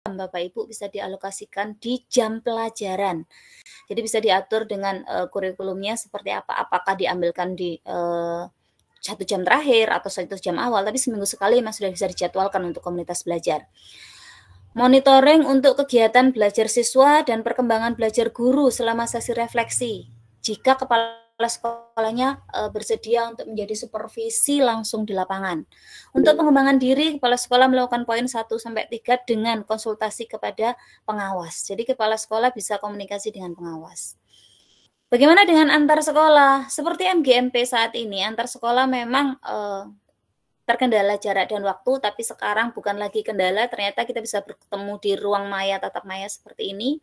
Bapak Ibu bisa dialokasikan di jam pelajaran. Jadi bisa diatur dengan kurikulumnya seperti apa, apakah diambilkan di 1 jam terakhir atau 1 jam awal, tapi seminggu sekali memang sudah bisa dijadwalkan untuk komunitas belajar. Monitoring untuk kegiatan belajar siswa dan perkembangan belajar guru selama sesi refleksi. Jika kepala sekolahnya bersedia untuk menjadi supervisi langsung di lapangan. Untuk pengembangan diri, kepala sekolah melakukan poin 1-3 dengan konsultasi kepada pengawas. Jadi kepala sekolah bisa komunikasi dengan pengawas. Bagaimana dengan antar sekolah? Seperti MGMP saat ini, antar sekolah memang terkendala jarak dan waktu, tapi sekarang bukan lagi kendala, ternyata kita bisa bertemu di ruang maya, tatap maya seperti ini.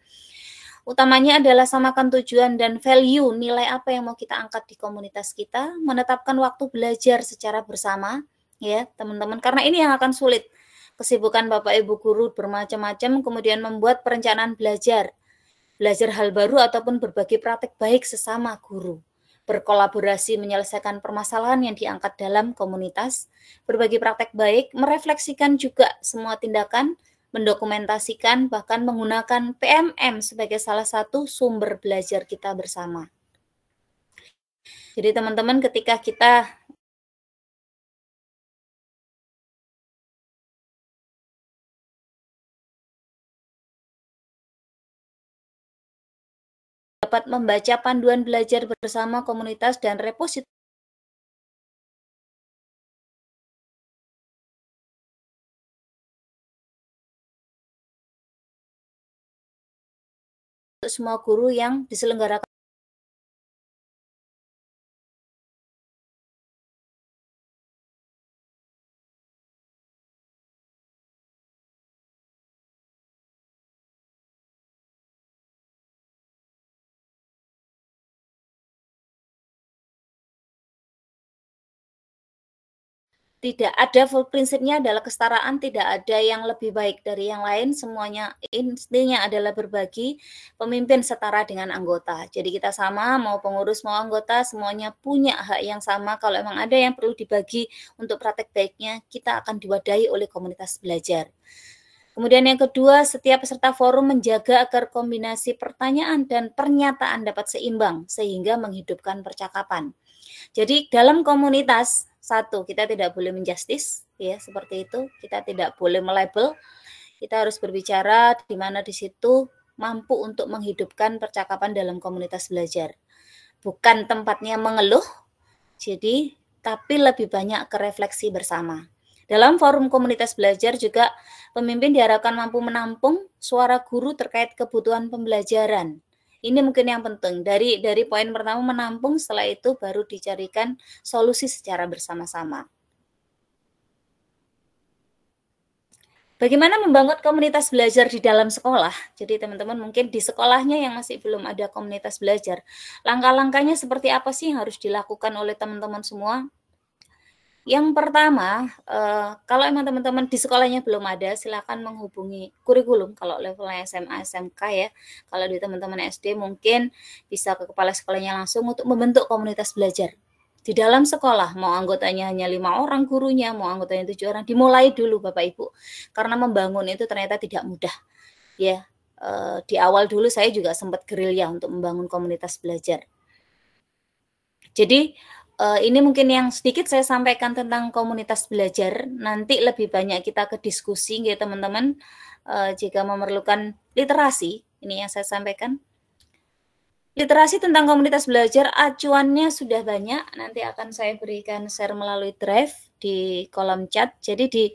Utamanya adalah samakan tujuan dan value, nilai apa yang mau kita angkat di komunitas kita, menetapkan waktu belajar secara bersama, ya teman-teman, karena ini yang akan sulit. Kesibukan Bapak Ibu guru bermacam-macam, kemudian membuat perencanaan belajar hal baru ataupun berbagi praktik baik sesama guru. Berkolaborasi menyelesaikan permasalahan yang diangkat dalam komunitas, berbagi praktek baik, merefleksikan juga semua tindakan, mendokumentasikan, bahkan menggunakan PMM sebagai salah satu sumber belajar kita bersama. Jadi teman-teman ketika kita dapat membaca panduan belajar bersama komunitas dan repositori untuk semua guru yang diselenggarakan tidak ada, full prinsipnya adalah kesetaraan, tidak ada yang lebih baik dari yang lain, semuanya intinya adalah berbagi, pemimpin setara dengan anggota. Jadi kita sama, mau pengurus mau anggota, semuanya punya hak yang sama. Kalau emang ada yang perlu dibagi untuk praktek baiknya, kita akan diwadahi oleh komunitas belajar. Kemudian yang kedua, setiap peserta forum menjaga agar kombinasi pertanyaan dan pernyataan dapat seimbang, sehingga menghidupkan percakapan. Jadi dalam komunitas, satu, kita tidak boleh menjustis, ya seperti itu. Kita tidak boleh melabel. Kita harus berbicara di mana di situ mampu untuk menghidupkan percakapan dalam komunitas belajar. Bukan tempatnya mengeluh, jadi tapi lebih banyak ke refleksi bersama. Dalam forum komunitas belajar juga pemimpin diharapkan mampu menampung suara guru terkait kebutuhan pembelajaran. Ini mungkin yang penting. Dari poin pertama menampung, setelah itu baru dicarikan solusi secara bersama-sama. Bagaimana membangun komunitas belajar di dalam sekolah? Jadi teman-teman mungkin di sekolahnya yang masih belum ada komunitas belajar, langkah-langkahnya seperti apa sih yang harus dilakukan oleh teman-teman semua? Yang pertama, kalau emang teman-teman di sekolahnya belum ada, silakan menghubungi kurikulum kalau levelnya SMA, SMK ya. Kalau di teman-teman SD mungkin bisa ke kepala sekolahnya langsung untuk membentuk komunitas belajar. Di dalam sekolah, mau anggotanya hanya 5 orang gurunya, mau anggotanya 7 orang, dimulai dulu Bapak Ibu. Karena membangun itu ternyata tidak mudah. Ya, di awal dulu saya juga sempat gerilya untuk membangun komunitas belajar. Jadi ini mungkin yang sedikit saya sampaikan tentang komunitas belajar. Nanti lebih banyak kita ke diskusi ya teman-teman. Jika memerlukan literasi, ini yang saya sampaikan. Literasi tentang komunitas belajar, acuannya sudah banyak. Nanti akan saya berikan share melalui drive di kolom chat. Jadi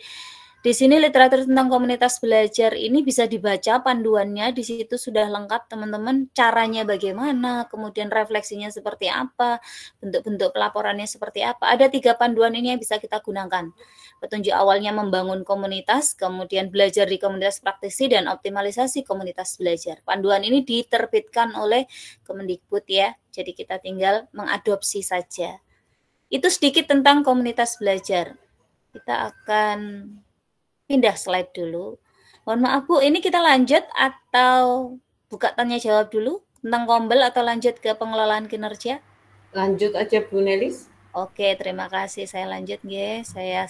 di sini literatur tentang komunitas belajar ini bisa dibaca panduannya, di situ sudah lengkap teman-teman, caranya bagaimana, kemudian refleksinya seperti apa, bentuk-bentuk pelaporannya seperti apa. Ada 3 panduan ini yang bisa kita gunakan. Petunjuk awalnya membangun komunitas, kemudian belajar di komunitas praktisi, dan optimalisasi komunitas belajar. Panduan ini diterbitkan oleh Kemendikbud ya, jadi kita tinggal mengadopsi saja. Itu sedikit tentang komunitas belajar. Kita akan pindah slide dulu. Mohon maaf Bu, ini kita lanjut atau buka tanya jawab dulu tentang Kombel atau lanjut ke pengelolaan kinerja? Lanjut aja Bu Nelis. Oke, terima kasih. Saya lanjut nggih. Saya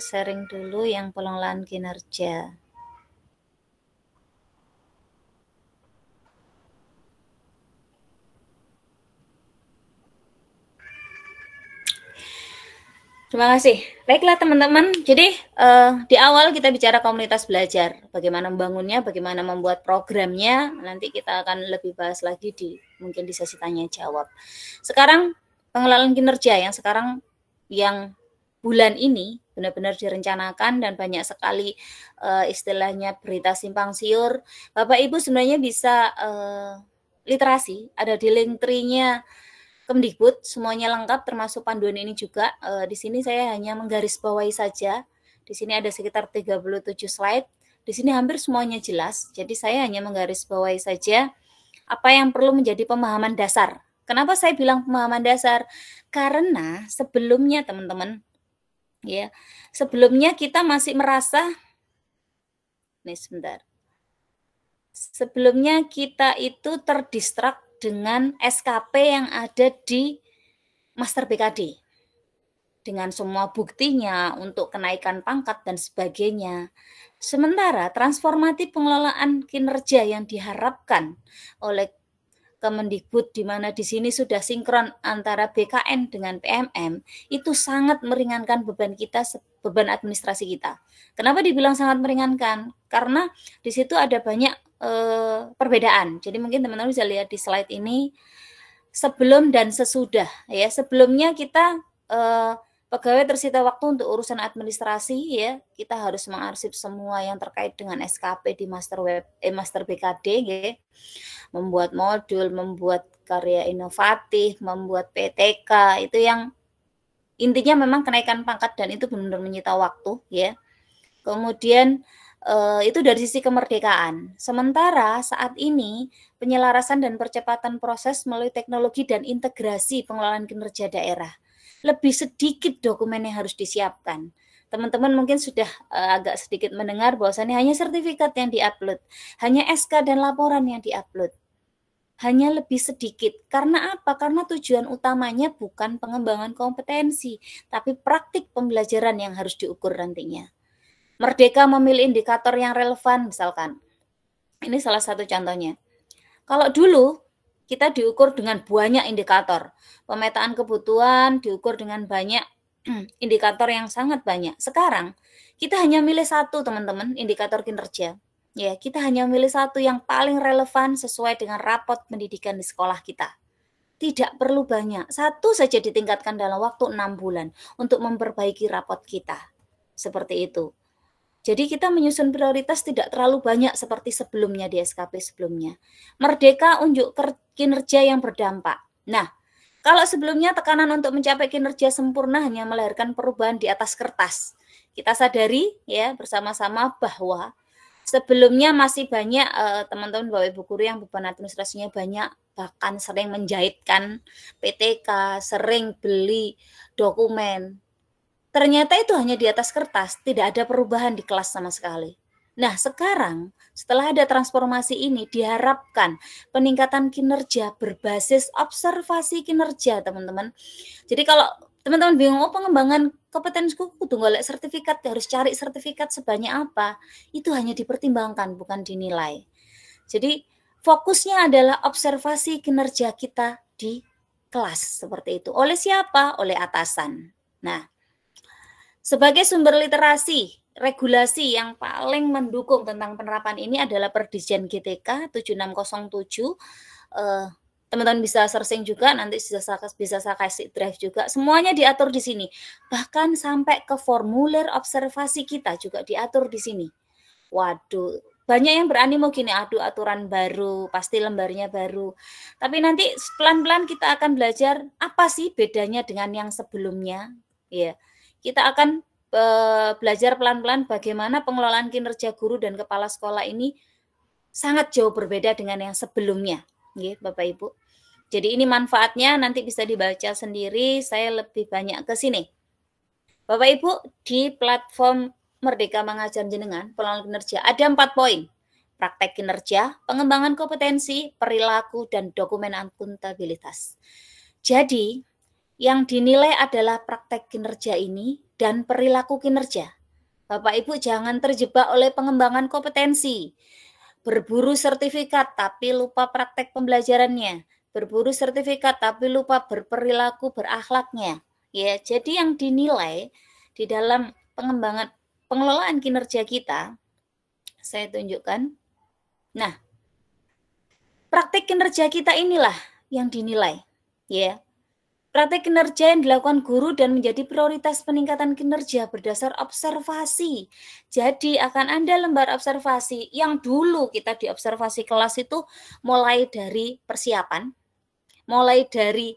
sharing dulu yang pengelolaan kinerja. Terima kasih. Baiklah teman-teman, jadi di awal kita bicara komunitas belajar, bagaimana membangunnya, bagaimana membuat programnya, nanti kita akan lebih bahas lagi mungkin di sesi tanya jawab. Sekarang pengelolaan kinerja yang bulan ini benar-benar direncanakan dan banyak sekali istilahnya berita simpang siur. Bapak Ibu sebenarnya bisa literasi, ada di link tree-nya Kemdikbud, semuanya lengkap termasuk panduan ini juga. Di sini saya hanya menggarisbawahi saja. Di sini ada sekitar 37 slide. Di sini hampir semuanya jelas. Jadi saya hanya menggarisbawahi saja apa yang perlu menjadi pemahaman dasar. Kenapa saya bilang pemahaman dasar? Karena sebelumnya teman-teman, ya, sebelumnya kita masih merasa, nih sebentar. Sebelumnya kita itu terdistrak dengan SKP yang ada di Master BKD dengan semua buktinya untuk kenaikan pangkat dan sebagainya. Sementara transformatif pengelolaan kinerja yang diharapkan oleh Kemendikbud, di mana di sini sudah sinkron antara BKN dengan PMM, itu sangat meringankan beban kita, beban administrasi kita. Kenapa dibilang sangat meringankan? Karena di situ ada banyak perbedaan. Jadi mungkin teman-teman bisa lihat di slide ini sebelum dan sesudah. Ya, sebelumnya kita pegawai tersita waktu untuk urusan administrasi, ya, kita harus mengarsip semua yang terkait dengan SKP di Master BKD, ya. Membuat modul, membuat karya inovatif, membuat PTK, itu yang intinya memang kenaikan pangkat dan itu benar-benar menyita waktu, ya. Kemudian itu dari sisi kemerdekaan. Sementara saat ini penyelarasan dan percepatan proses melalui teknologi dan integrasi pengelolaan kinerja daerah. Lebih sedikit dokumen yang harus disiapkan. Teman-teman mungkin sudah agak sedikit mendengar bahwasannya hanya sertifikat yang diupload, hanya SK dan laporan yang diupload. Hanya lebih sedikit. Karena apa? Karena tujuan utamanya bukan pengembangan kompetensi, tapi praktik pembelajaran yang harus diukur nantinya. Merdeka memilih indikator yang relevan, misalkan. Ini salah satu contohnya. Kalau dulu kita diukur dengan banyak indikator. Pemetaan kebutuhan diukur dengan banyak indikator yang sangat banyak. Sekarang kita hanya milih satu, teman-teman, indikator kinerja. Ya, kita hanya milih satu yang paling relevan sesuai dengan rapot pendidikan di sekolah kita. Tidak perlu banyak. Satu saja ditingkatkan dalam waktu 6 bulan untuk memperbaiki rapot kita. Seperti itu. Jadi kita menyusun prioritas tidak terlalu banyak seperti sebelumnya di SKP sebelumnya. Merdeka unjuk kinerja yang berdampak. Nah, kalau sebelumnya tekanan untuk mencapai kinerja sempurna hanya melahirkan perubahan di atas kertas. Kita sadari ya bersama-sama bahwa sebelumnya masih banyak teman-teman Bapak Ibu guru yang beban administrasinya banyak, bahkan sering menjahitkan PTK, sering beli dokumen. Ternyata itu hanya di atas kertas, tidak ada perubahan di kelas sama sekali. Nah, sekarang setelah ada transformasi ini diharapkan peningkatan kinerja berbasis observasi kinerja, teman-teman. Jadi kalau teman-teman bingung, oh pengembangan kompetensiku kudu golek sertifikat, harus cari sertifikat sebanyak apa, itu hanya dipertimbangkan, bukan dinilai. Jadi fokusnya adalah observasi kinerja kita di kelas, seperti itu. Oleh siapa? Oleh atasan. Nah, sebagai sumber literasi, regulasi yang paling mendukung tentang penerapan ini adalah Perdijen GTK 7607. Teman-teman bisa searching juga, nanti bisa saya kasih drive juga. Semuanya diatur di sini. Bahkan sampai ke formulir observasi kita juga diatur di sini. Waduh, banyak yang beranimo gini, aduh aturan baru, pasti lembarnya baru. Tapi nanti pelan-pelan kita akan belajar apa sih bedanya dengan yang sebelumnya. Ya. Kita akan belajar pelan-pelan bagaimana pengelolaan kinerja guru dan kepala sekolah ini sangat jauh berbeda dengan yang sebelumnya, ya, Bapak Ibu. Jadi ini manfaatnya nanti bisa dibaca sendiri, saya lebih banyak ke sini. Bapak Ibu, di platform Merdeka Mengajar Jenengan, pengelolaan kinerja, ada 4 poin. Praktek kinerja, pengembangan kompetensi, perilaku, dan dokumen akuntabilitas. Jadi, yang dinilai adalah praktek kinerja ini dan perilaku kinerja. Bapak Ibu jangan terjebak oleh pengembangan kompetensi. Berburu sertifikat tapi lupa praktek pembelajarannya. Berburu sertifikat tapi lupa berperilaku berakhlaknya. ya. Jadi yang dinilai di dalam pengelolaan kinerja kita, saya tunjukkan. Nah, praktik kinerja kita inilah yang dinilai, ya. Praktik kinerja yang dilakukan guru dan menjadi prioritas peningkatan kinerja berdasar observasi. Jadi akan ada lembar observasi yang dulu kita di observasi kelas itu mulai dari persiapan, mulai dari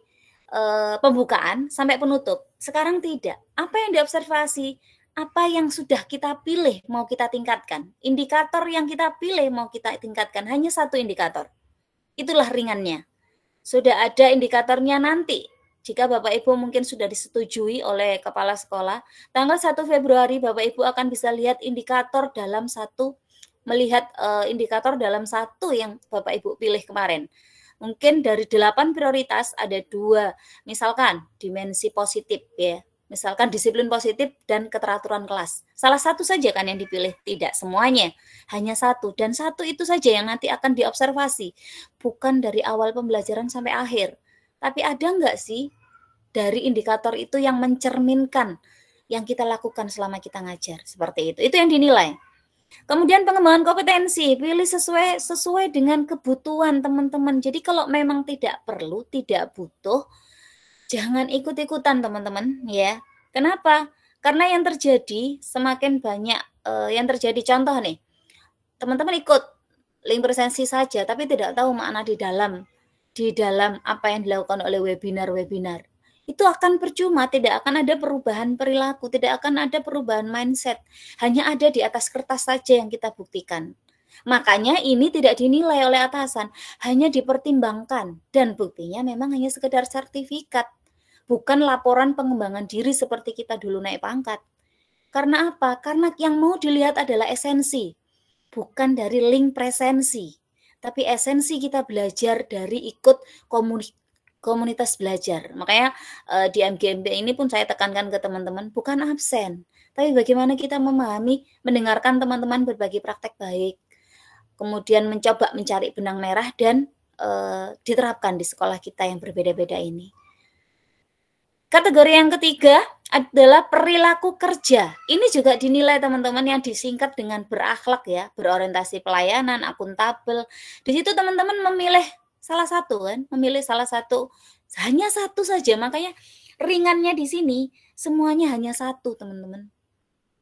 pembukaan sampai penutup. Sekarang tidak. Apa yang diobservasi? Apa yang sudah kita pilih mau kita tingkatkan? Indikator yang kita pilih mau kita tingkatkan hanya satu indikator. Itulah ringannya. Sudah ada indikatornya nanti. Jika Bapak Ibu mungkin sudah disetujui oleh kepala sekolah, tanggal 1 Februari Bapak Ibu akan bisa lihat indikator dalam satu, melihat indikator dalam satu yang Bapak Ibu pilih kemarin. Mungkin dari 8 prioritas ada 2, misalkan dimensi positif ya. Misalkan disiplin positif dan keteraturan kelas. Salah satu saja kan yang dipilih, tidak semuanya. Hanya satu, dan satu itu saja yang nanti akan diobservasi. Bukan dari awal pembelajaran sampai akhir. Tapi ada nggak sih dari indikator itu yang mencerminkan yang kita lakukan selama kita ngajar? Seperti itu. Itu yang dinilai. Kemudian pengembangan kompetensi, pilih sesuai dengan kebutuhan teman-teman. Jadi kalau memang tidak perlu, tidak butuh, jangan ikut-ikutan teman-teman ya. Kenapa? Karena yang terjadi semakin banyak yang terjadi, contoh nih, teman-teman ikut link presensi saja tapi tidak tahu makna di dalam apa yang dilakukan oleh webinar-webinar. Itu akan percuma, tidak akan ada perubahan perilaku, tidak akan ada perubahan mindset. Hanya ada di atas kertas saja yang kita buktikan. Makanya ini tidak dinilai oleh atasan, hanya dipertimbangkan. Dan buktinya memang hanya sekedar sertifikat. Bukan laporan pengembangan diri seperti kita dulu naik pangkat. Karena apa? Karena yang mau dilihat adalah esensi. Bukan dari link presensi. Tapi esensi kita belajar dari ikut komunitas belajar. Makanya di MGMP ini pun saya tekankan ke teman-teman, bukan absen, tapi bagaimana kita memahami, mendengarkan teman-teman berbagi praktek baik, kemudian mencoba mencari benang merah dan diterapkan di sekolah kita yang berbeda-beda ini. Kategori yang ketiga adalah perilaku kerja. Ini juga dinilai teman-teman yang disingkat dengan berakhlak ya, berorientasi pelayanan, akuntabel. Di situ teman-teman memilih salah satu kan, memilih salah satu, hanya satu saja. Makanya ringannya di sini semuanya hanya satu teman-teman.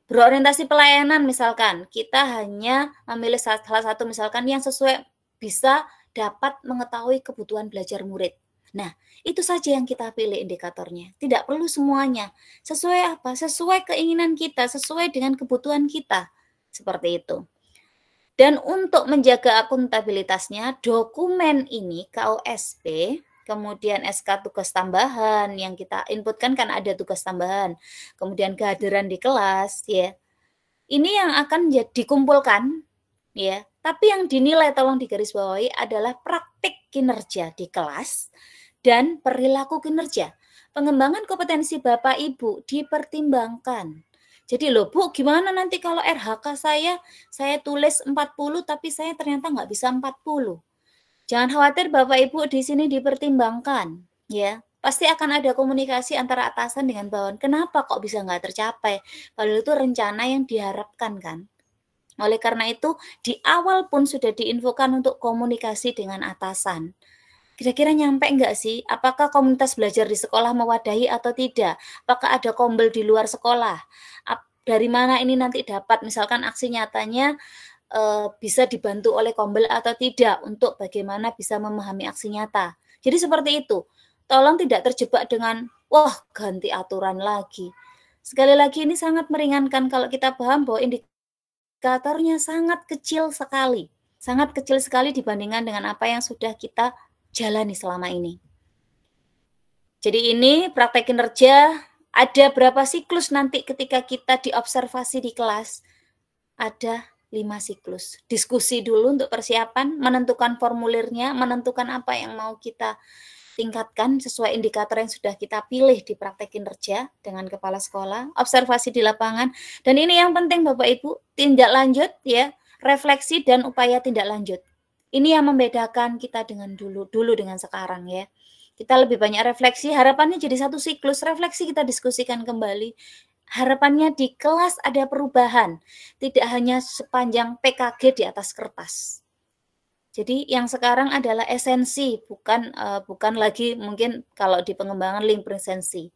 Berorientasi pelayanan misalkan, kita hanya memilih salah satu misalkan yang sesuai, bisa dapat mengetahui kebutuhan belajar murid. Nah, itu saja yang kita pilih indikatornya. Tidak perlu semuanya. Sesuai apa? Sesuai keinginan kita, sesuai dengan kebutuhan kita. Seperti itu. Dan untuk menjaga akuntabilitasnya, dokumen ini KOSP, kemudian SK tugas tambahan yang kita inputkan kan ada tugas tambahan, kemudian kehadiran di kelas ya. Ini yang akan dikumpulkan ya. Tapi yang dinilai, tolong digarisbawahi, adalah praktik kinerja di kelas dan perilaku kinerja. Pengembangan kompetensi Bapak Ibu dipertimbangkan. Jadi loh Bu, gimana nanti kalau RHK saya tulis 40 tapi saya ternyata nggak bisa 40. Jangan khawatir Bapak Ibu, di sini dipertimbangkan ya. Pasti akan ada komunikasi antara atasan dengan bawahan. Kenapa kok bisa nggak tercapai? Padahal itu rencana yang diharapkan kan. Oleh karena itu, di awal pun sudah diinfokan untuk komunikasi dengan atasan. Kira-kira nyampe enggak sih? Apakah komunitas belajar di sekolah mewadahi atau tidak? Apakah ada kombel di luar sekolah? Dari mana ini nanti dapat, misalkan aksi nyatanya bisa dibantu oleh kombel atau tidak, untuk bagaimana bisa memahami aksi nyata. Jadi seperti itu. Tolong tidak terjebak dengan, wah ganti aturan lagi. Sekali lagi ini sangat meringankan kalau kita paham bahwa indikatornya sangat kecil sekali dibandingkan dengan apa yang sudah kita jalani selama ini. Jadi ini praktek kinerja, ada berapa siklus nanti ketika kita diobservasi di kelas? Ada 5 siklus. Diskusi dulu untuk persiapan, menentukan formulirnya, menentukan apa yang mau kita tingkatkan sesuai indikator yang sudah kita pilih di praktek kinerja dengan kepala sekolah, observasi di lapangan, dan ini yang penting Bapak Ibu, tindak lanjut ya, refleksi dan upaya tindak lanjut. Ini yang membedakan kita dengan dulu dengan sekarang ya. Kita lebih banyak refleksi, harapannya jadi satu siklus refleksi kita diskusikan kembali. Harapannya di kelas ada perubahan, tidak hanya sepanjang PKG di atas kertas. Jadi yang sekarang adalah esensi, bukan lagi mungkin kalau di pengembangan link presensi.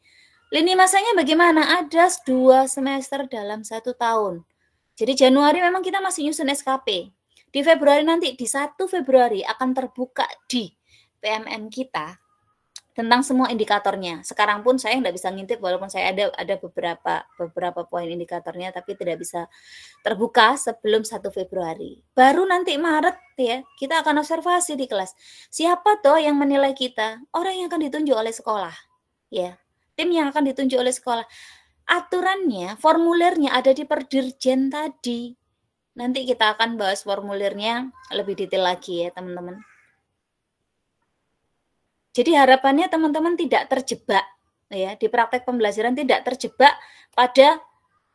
Lini masanya bagaimana? Ada 2 semester dalam 1 tahun. Jadi Januari memang kita masih nyusun SKP. Di Februari nanti, di 1 Februari akan terbuka di PMM kita tentang semua indikatornya. Sekarang pun saya nggak bisa ngintip walaupun saya ada beberapa poin indikatornya, tapi tidak bisa terbuka sebelum 1 Februari. Baru nanti Maret ya, kita akan observasi di kelas. Siapa toh yang menilai kita? Orang yang akan ditunjuk oleh sekolah. Ya, tim yang akan ditunjuk oleh sekolah. Aturannya, formulirnya ada di Perdirjen tadi. Nanti kita akan bahas formulirnya lebih detail lagi ya, teman-teman. Jadi harapannya teman-teman tidak terjebak ya di praktek pembelajaran, tidak terjebak pada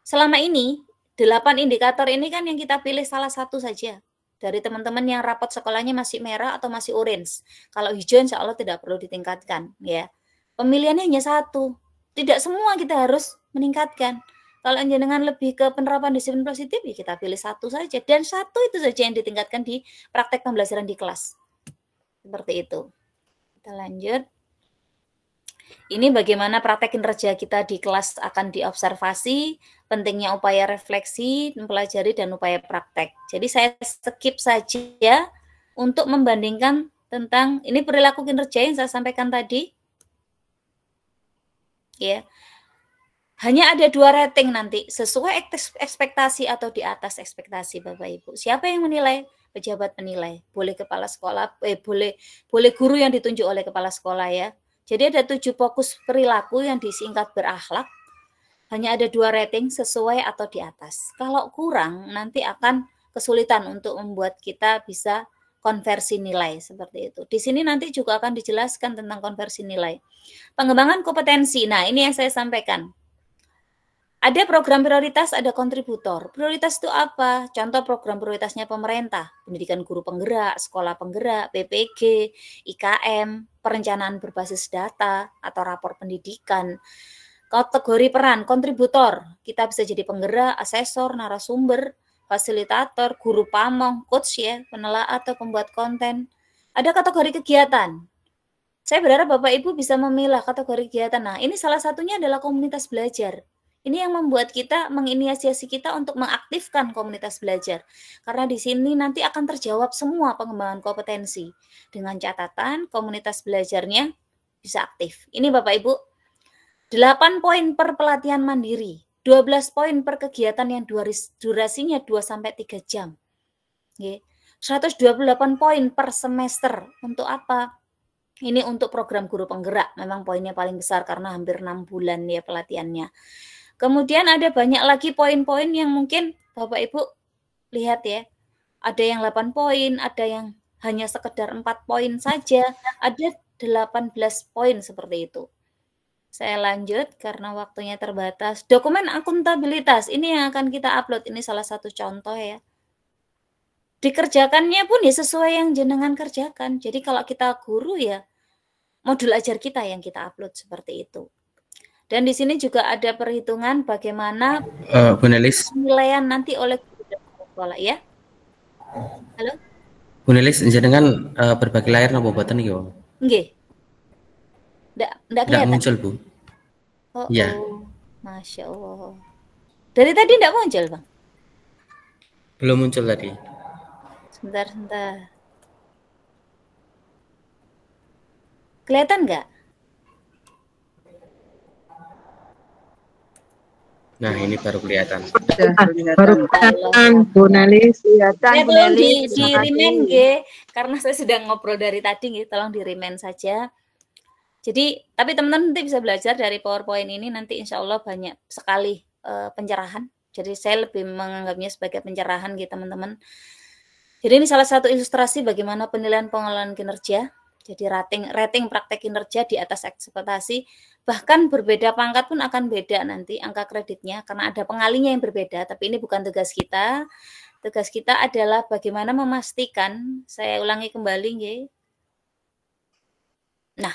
selama ini 8 indikator ini kan yang kita pilih salah satu saja. Dari teman-teman yang rapot sekolahnya masih merah atau masih orange. Kalau hijau insya Allah tidak perlu ditingkatkan ya. Pemilihannya hanya satu. Tidak semua kita harus meningkatkan. Kalau jenengan lebih ke penerapan disiplin positif ya kita pilih satu saja, dan satu itu saja yang ditingkatkan di praktek pembelajaran di kelas. Seperti itu. Kita lanjut. Ini bagaimana praktek kinerja kita di kelas akan diobservasi, pentingnya upaya refleksi, mempelajari, dan upaya praktek. Jadi saya skip saja untuk membandingkan tentang, ini perilaku kinerja yang saya sampaikan tadi. Ya. Hanya ada 2 rating nanti, sesuai ekspektasi atau di atas ekspektasi Bapak Ibu. Siapa yang menilai? Pejabat penilai. Boleh kepala sekolah, boleh guru yang ditunjuk oleh kepala sekolah ya. Jadi ada 7 fokus perilaku yang disingkat berakhlak. Hanya ada 2 rating, sesuai atau di atas. Kalau kurang nanti akan kesulitan untuk membuat kita bisa konversi nilai seperti itu. Di sini nanti juga akan dijelaskan tentang konversi nilai. Pengembangan kompetensi. Nah, ini yang saya sampaikan. Ada program prioritas, ada kontributor. Prioritas itu apa? Contoh program prioritasnya pemerintah, pendidikan guru penggerak, sekolah penggerak, PPG, IKM, perencanaan berbasis data, atau rapor pendidikan. Kategori peran, kontributor. Kita bisa jadi penggerak, asesor, narasumber, fasilitator, guru pamong, coach ya, penelaah atau pembuat konten. Ada kategori kegiatan. Saya berharap Bapak Ibu bisa memilah kategori kegiatan. Nah, ini salah satunya adalah komunitas belajar. Ini yang membuat kita, menginisiasi kita untuk mengaktifkan komunitas belajar. Karena di sini nanti akan terjawab semua pengembangan kompetensi. Dengan catatan komunitas belajarnya bisa aktif. Ini Bapak Ibu, 8 poin per pelatihan mandiri, 12 poin per kegiatan yang durasinya 2-3 jam. 128 poin per semester. Untuk apa? Ini untuk program guru penggerak, memang poinnya paling besar karena hampir 6 bulan ya pelatihannya. Kemudian ada banyak lagi poin-poin yang mungkin Bapak Ibu lihat ya. Ada yang 8 poin, ada yang hanya sekedar 4 poin saja, ada 18 poin seperti itu. Saya lanjut karena waktunya terbatas. Dokumen akuntabilitas, ini yang akan kita upload, ini salah satu contoh ya. Dikerjakannya pun ya sesuai yang jenengan kerjakan. Jadi kalau kita guru ya modul ajar kita yang kita upload seperti itu. Dan di sini juga ada perhitungan bagaimana Bu Nelis, penilaian nanti oleh sekolah ya. Halo? Bu Nelis, jenengan berbagi layar napa mboten iki, Bang? Nggih. Ndak kelihatan. Muncul, Bu. Oh, Ya. Masya Allah. Dari tadi ndak muncul, Bang? Belum muncul tadi. Sebentar. Kelihatan nggak? Nah, ini baru kelihatan. Baru kelihatan, Bu Nelis. Saya tolong di remind nggih, karena saya sudah ngobrol dari tadi nggih, tolong di remind saja. Jadi, tapi teman-teman nanti bisa belajar dari PowerPoint ini, nanti insya Allah banyak sekali pencerahan. Jadi saya lebih menganggapnya sebagai pencerahan gitu teman-teman. Jadi ini salah satu ilustrasi bagaimana penilaian pengelolaan kinerja. Jadi rating praktek kinerja di atas ekspektasi, bahkan berbeda pangkat pun akan beda nanti angka kreditnya karena ada pengalinya yang berbeda, tapi ini bukan tugas kita. Tugas kita adalah bagaimana memastikan, saya ulangi kembali nggih. Nah,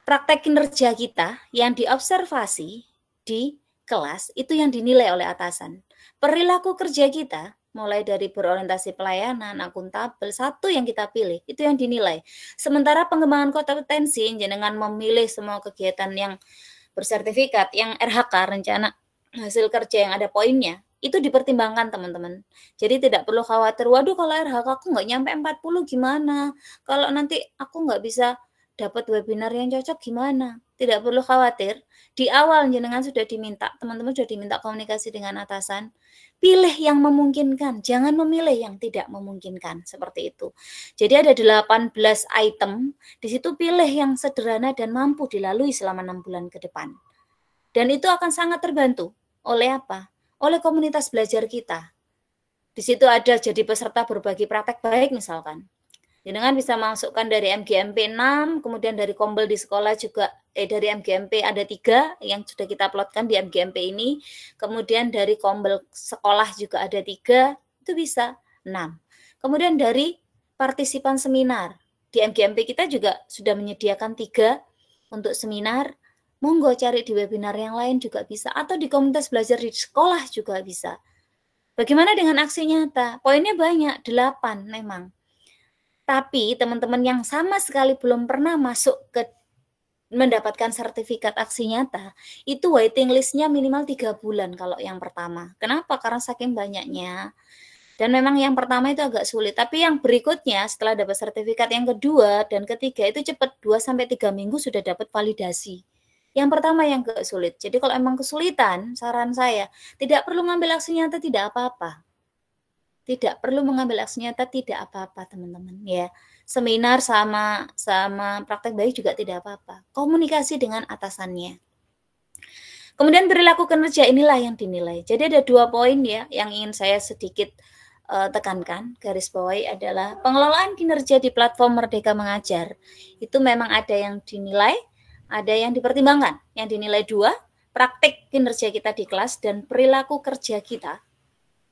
praktek kinerja kita yang diobservasi di kelas itu yang dinilai oleh atasan. Perilaku kerja kita mulai dari berorientasi pelayanan, akuntabel, satu yang kita pilih itu yang dinilai. Sementara pengembangan kompetensi dengan memilih semua kegiatan yang bersertifikat, yang RHK, rencana hasil kerja yang ada poinnya, itu dipertimbangkan teman-teman. Jadi tidak perlu khawatir, waduh kalau RHK aku nggak nyampe 40 gimana? Kalau nanti aku nggak bisa dapat webinar yang cocok gimana? Tidak perlu khawatir. Di awal jenengan sudah diminta, teman-teman sudah diminta komunikasi dengan atasan. Pilih yang memungkinkan, jangan memilih yang tidak memungkinkan, seperti itu. Jadi ada 18 item, di situ pilih yang sederhana dan mampu dilalui selama 6 bulan ke depan. Dan itu akan sangat terbantu oleh apa? Oleh komunitas belajar kita. Di situ ada jadi peserta berbagi praktek baik misalkan. Jenengan bisa masukkan dari MGMP 6, kemudian dari Kombel di sekolah juga, dari MGMP ada 3 yang sudah kita uploadkan di MGMP ini, kemudian dari Kombel sekolah juga ada 3, itu bisa 6. Kemudian dari partisipan seminar, di MGMP kita juga sudah menyediakan 3 untuk seminar, monggo cari di webinar yang lain juga bisa, atau di komunitas belajar di sekolah juga bisa. Bagaimana dengan aksi nyata? Poinnya banyak, 8 memang. Tapi teman-teman yang sama sekali belum pernah masuk ke mendapatkan sertifikat aksi nyata, itu waiting list-nya minimal 3 bulan kalau yang pertama. Kenapa? Karena saking banyaknya. Dan memang yang pertama itu agak sulit. Tapi yang berikutnya setelah dapat sertifikat yang kedua dan ketiga itu cepat, 2-3 minggu sudah dapat validasi. Yang pertama yang agak sulit. Jadi kalau emang kesulitan, saran saya, tidak perlu ngambil aksi nyata, tidak apa-apa. Tidak perlu mengambil aksi nyata, tidak apa-apa teman-teman ya. Seminar sama praktek baik juga tidak apa-apa. Komunikasi dengan atasannya. Kemudian perilaku kinerja inilah yang dinilai. Jadi ada 2 poin ya yang ingin saya sedikit tekankan, garis bawahi adalah pengelolaan kinerja di platform Merdeka Mengajar. Itu memang ada yang dinilai, ada yang dipertimbangkan. Yang dinilai 2, praktik kinerja kita di kelas dan perilaku kerja kita.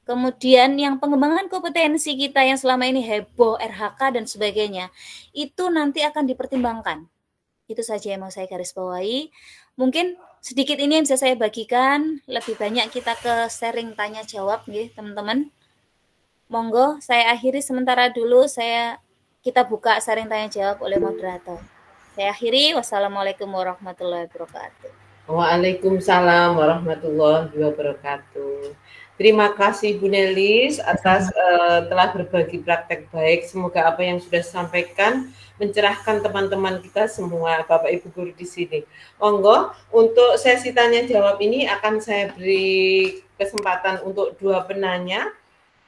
Kemudian yang pengembangan kompetensi kita yang selama ini heboh, RHK dan sebagainya, itu nanti akan dipertimbangkan. Itu saja yang mau saya garis bawahi. Mungkin sedikit ini yang bisa saya bagikan, lebih banyak kita ke sharing tanya jawab ya teman-teman. Monggo saya akhiri sementara dulu, kita buka sharing tanya jawab oleh moderator. Saya akhiri, wassalamualaikum warahmatullahi wabarakatuh. Waalaikumsalam warahmatullahi wabarakatuh. Terima kasih Bu Nelis atas telah berbagi praktek baik. Semoga apa yang sudah disampaikan mencerahkan teman-teman kita semua, Bapak Ibu guru di sini. Monggo, untuk sesi tanya jawab ini akan saya beri kesempatan untuk 2 penanya.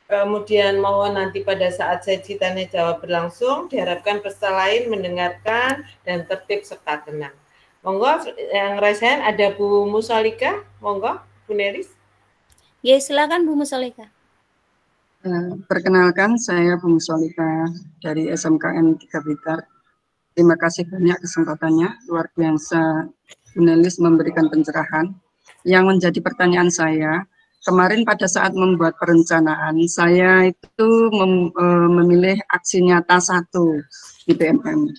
Kemudian mohon nanti pada saat sesi tanya jawab berlangsung, diharapkan peserta lain mendengarkan dan tertib serta tenang. Monggo, yang rasain ada Bu Musolika. Monggo, Bu Nelis. Ya, silakan Bu Musolika. Perkenalkan, saya Bu Musolika dari SMKN 3 Blitar. Terima kasih banyak kesempatannya, luar biasa Bu Nelis memberikan pencerahan. Yang menjadi pertanyaan saya, kemarin pada saat membuat perencanaan, saya itu memilih aksi nyata 1 di PMM.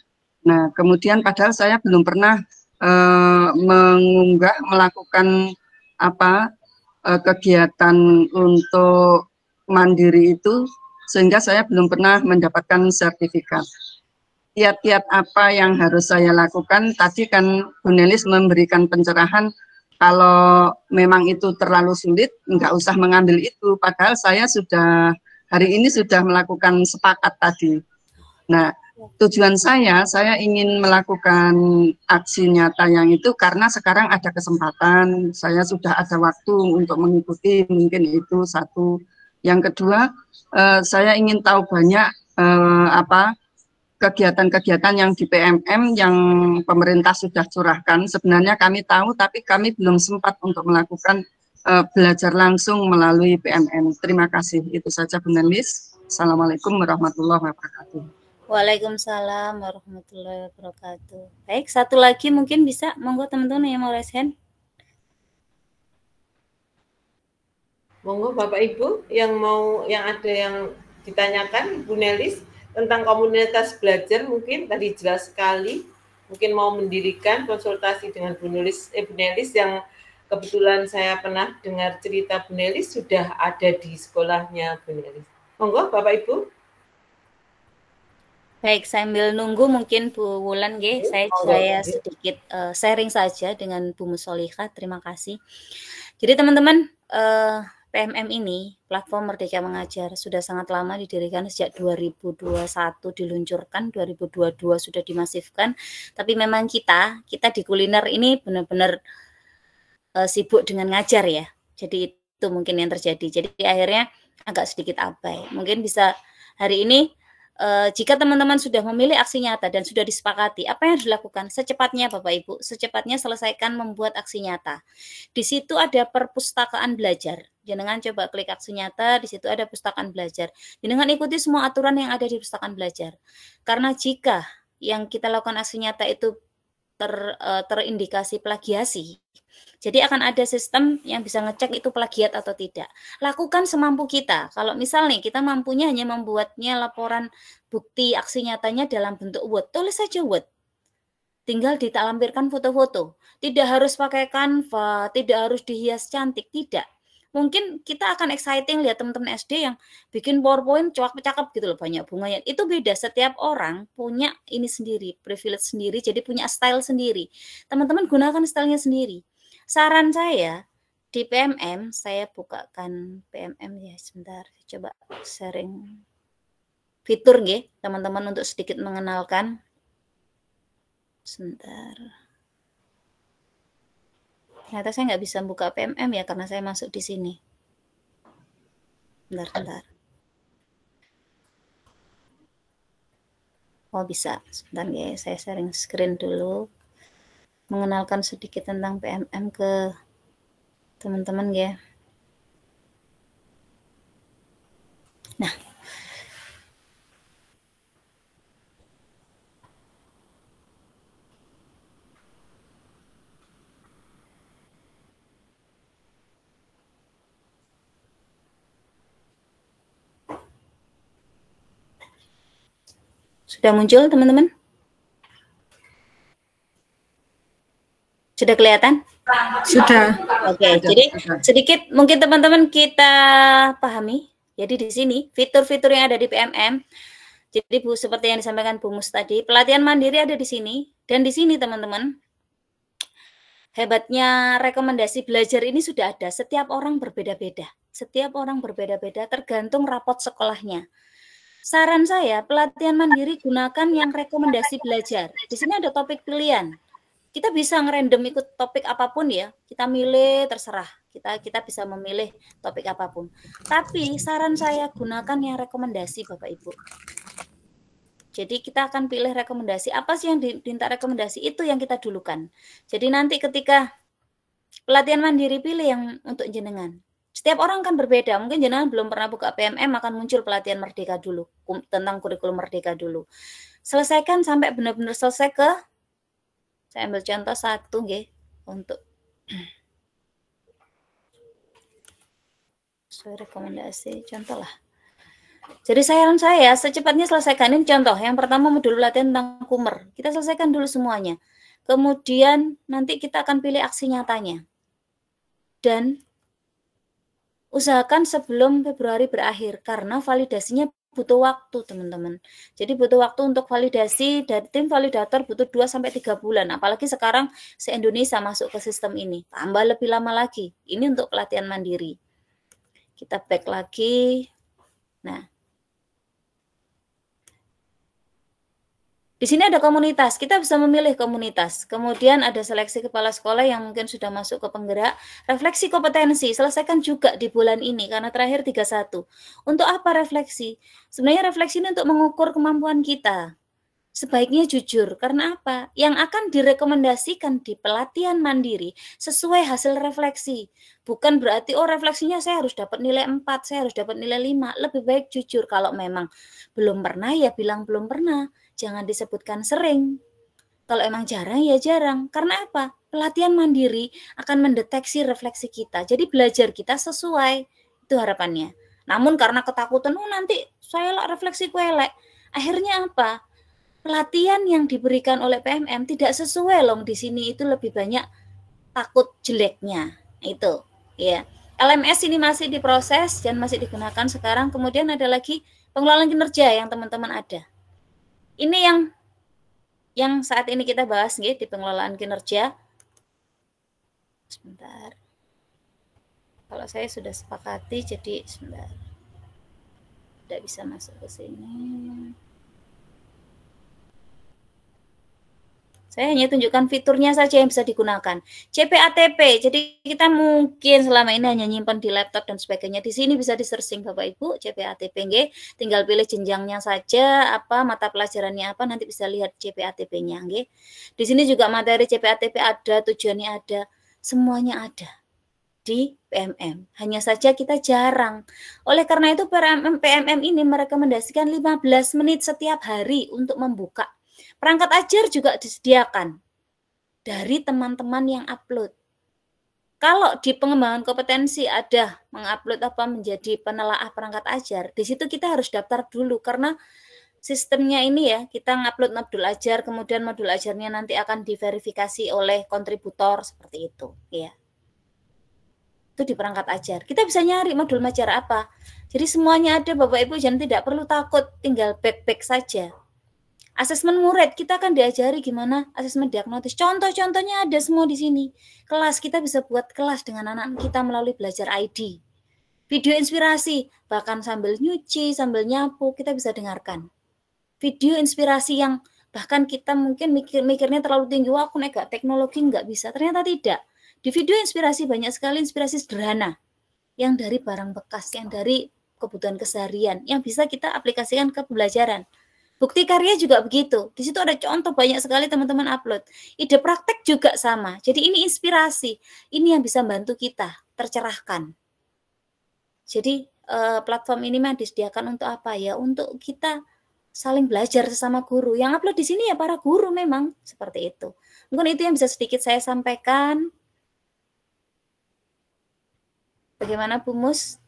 Nah, kemudian padahal saya belum pernah melakukan kegiatan untuk mandiri itu, sehingga saya belum pernah mendapatkan sertifikat. Kiat-kiat apa yang harus saya lakukan? Tadi kan Bu Nelis memberikan pencerahan, kalau memang itu terlalu sulit, nggak usah mengambil itu. Padahal saya hari ini sudah melakukan sepakat tadi. Nah, tujuan saya ingin melakukan aksi nyata yang itu karena sekarang ada kesempatan, saya sudah ada waktu untuk mengikuti, mungkin itu 1. Yang kedua, saya ingin tahu banyak kegiatan-kegiatan yang di PMM yang pemerintah sudah curahkan. Sebenarnya kami tahu, tapi kami belum sempat untuk melakukan belajar langsung melalui PMM. Terima kasih. Itu saja Bu Nelis. Assalamualaikum warahmatullahi wabarakatuh. Waalaikumsalam warahmatullahi wabarakatuh. Baik, 1 lagi mungkin bisa, monggo teman-teman yang mau raise hand. Monggo Bapak Ibu yang ada yang ditanyakan Bu Nelis tentang komunitas belajar, mungkin tadi jelas sekali mungkin mau mendirikan konsultasi dengan Bu Nelis yang kebetulan saya pernah dengar cerita Bu Nelis sudah ada di sekolahnya Bu Nelis. Monggo Bapak Ibu. Baik, sambil nunggu mungkin Bu Wulan, saya sedikit sharing saja dengan Bu Musolihah. Terima kasih. Jadi teman-teman, PMM ini, Platform Merdeka Mengajar, sudah sangat lama didirikan sejak 2021 diluncurkan, 2022 sudah dimasifkan. Tapi memang kita di kuliner ini benar-benar sibuk dengan ngajar ya. Jadi itu mungkin yang terjadi. Jadi akhirnya agak sedikit abai. Mungkin bisa hari ini jika teman-teman sudah memilih aksi nyata dan sudah disepakati, apa yang harus dilakukan? Secepatnya Bapak Ibu, secepatnya selesaikan membuat aksi nyata. Di situ ada perpustakaan belajar. Jenengan coba klik aksi nyata, di situ ada pustakaan belajar. Jenengan ikuti semua aturan yang ada di pustakaan belajar. Karena jika yang kita lakukan aksi nyata itu terindikasi plagiasi, jadi akan ada sistem yang bisa ngecek itu plagiat atau tidak. Lakukan semampu kita. Kalau misalnya kita mampunya hanya membuatnya laporan bukti aksi nyatanya dalam bentuk Word, tulis saja Word. Tinggal ditampilkan foto-foto. Tidak harus pakai Canva, tidak harus dihias cantik, tidak. Mungkin kita akan exciting lihat teman-teman SD yang bikin PowerPoint cakep gitu loh, banyak bunganya. Itu beda, setiap orang punya ini sendiri, privilege sendiri, jadi punya style sendiri. Teman-teman gunakan stylenya sendiri. Saran saya di PMM, saya bukakan PMM ya sebentar, coba sharing fitur nggih, teman-teman untuk sedikit mengenalkan. Sebentar. Ternyata saya nggak bisa buka PMM ya karena saya masuk di sini. Bentar. Oh bisa, sebentar ya, saya sharing screen dulu. Mengenalkan sedikit tentang PMM ke teman-teman ya. Nah, sudah muncul teman-teman? Sudah kelihatan? Sudah. Oke, jadi sedikit mungkin teman-teman kita pahami. Jadi di sini fitur-fitur yang ada di PMM. Jadi Bu, seperti yang disampaikan Bu Mus tadi, pelatihan mandiri ada di sini. Dan di sini teman-teman, hebatnya rekomendasi belajar ini sudah ada. Setiap orang berbeda-beda. Setiap orang berbeda-beda tergantung rapot sekolahnya. Saran saya, pelatihan mandiri gunakan yang rekomendasi belajar. Di sini ada topik pilihan. Kita bisa ngerandom ikut topik apapun ya. Kita milih terserah. Kita bisa memilih topik apapun. Tapi saran saya gunakan yang rekomendasi Bapak Ibu. Jadi kita akan pilih rekomendasi. Apa sih yang diminta rekomendasi? Itu yang kita dulukan. Jadi nanti ketika pelatihan mandiri pilih yang untuk jenengan. Setiap orang kan berbeda. Mungkin jenengan belum pernah buka PMM, akan muncul pelatihan Merdeka dulu. Tentang kurikulum Merdeka dulu. Selesaikan sampai benar-benar selesai ke, saya ambil contoh satu nggih untuk sesuai rekomendasi contoh lah. Jadi saran saya secepatnya selesaikan ini contoh. Yang pertama modul latihan tentang kumer. Kita selesaikan dulu semuanya. Kemudian nanti kita akan pilih aksi nyatanya. Dan usahakan sebelum Februari berakhir karena validasinya butuh waktu teman-teman. Jadi butuh waktu untuk validasi, dari tim validator butuh 2-3 bulan. Apalagi sekarang se-Indonesia masuk ke sistem ini. Tambah lebih lama lagi. Ini untuk pelatihan mandiri. Kita back lagi. Nah, di sini ada komunitas, kita bisa memilih komunitas. Kemudian ada seleksi kepala sekolah yang mungkin sudah masuk ke penggerak. Refleksi kompetensi, selesaikan juga di bulan ini, karena terakhir 31. Untuk apa refleksi? Sebenarnya refleksi ini untuk mengukur kemampuan kita. Sebaiknya jujur, karena apa? Yang akan direkomendasikan di pelatihan mandiri sesuai hasil refleksi. Bukan berarti, oh refleksinya saya harus dapat nilai 4, saya harus dapat nilai 5. Lebih baik jujur, kalau memang belum pernah ya bilang belum pernah. Jangan disebutkan sering. Kalau emang jarang ya jarang. Karena apa? Pelatihan mandiri akan mendeteksi refleksi kita. Jadi belajar kita sesuai. Itu harapannya. Namun karena ketakutan, nanti saya refleksi elek. Akhirnya apa? pelatihan yang diberikan oleh PMM tidak sesuai loh, di sini itu lebih banyak takut jeleknya itu ya. LMS ini masih diproses dan masih digunakan sekarang. Kemudian ada lagi pengelolaan kinerja yang teman-teman ada. Ini yang saat ini kita bahas nih, di pengelolaan kinerja. Sebentar. Kalau saya sudah sepakati, jadi sebentar. Tidak bisa masuk ke sini. Saya hanya tunjukkan fiturnya saja yang bisa digunakan. CPATP, jadi kita mungkin selama ini hanya nyimpan di laptop dan sebagainya. Di sini bisa di-searching Bapak Ibu, CPATP, nggih. Tinggal pilih jenjangnya saja, apa mata pelajarannya apa, nanti bisa lihat CPATP-nya, nggih. Di sini juga materi CPATP ada, tujuannya ada, semuanya ada di PMM. Hanya saja kita jarang. Oleh karena itu PMM ini merekomendasikan 15 menit setiap hari untuk membuka. Perangkat ajar juga disediakan dari teman-teman yang upload. Kalau di pengembangan kompetensi ada mengupload apa menjadi penelaah perangkat ajar, di situ kita harus daftar dulu karena sistemnya ini ya, kita ngupload modul ajar, kemudian modul ajarnya nanti akan diverifikasi oleh kontributor seperti itu, ya. Itu di perangkat ajar. Kita bisa nyari modul ajar apa. Jadi semuanya ada Bapak Ibu, jangan tidak perlu takut, tinggal back saja. Asesmen murid, kita akan diajari gimana asesmen diagnosis. Contoh-contohnya ada semua di sini. Kelas, kita bisa buat kelas dengan anak kita melalui belajar ID. Video inspirasi, bahkan sambil nyuci, sambil nyapu, kita bisa dengarkan. Video inspirasi yang bahkan kita mungkin mikirnya terlalu tinggi, wah aku nggak teknologi nggak bisa. Ternyata tidak. Di video inspirasi banyak sekali inspirasi sederhana. Yang dari barang bekas, yang dari kebutuhan keseharian, yang bisa kita aplikasikan ke pembelajaran. Bukti karya juga begitu. Di situ ada contoh banyak sekali teman-teman upload. Ide praktek juga sama. Jadi ini inspirasi. Ini yang bisa membantu kita tercerahkan. Jadi platform ini memang disediakan untuk apa ya? Untuk kita saling belajar sesama guru. Yang upload di sini ya para guru memang seperti itu. Mungkin itu yang bisa sedikit saya sampaikan. Bagaimana Bu Mus?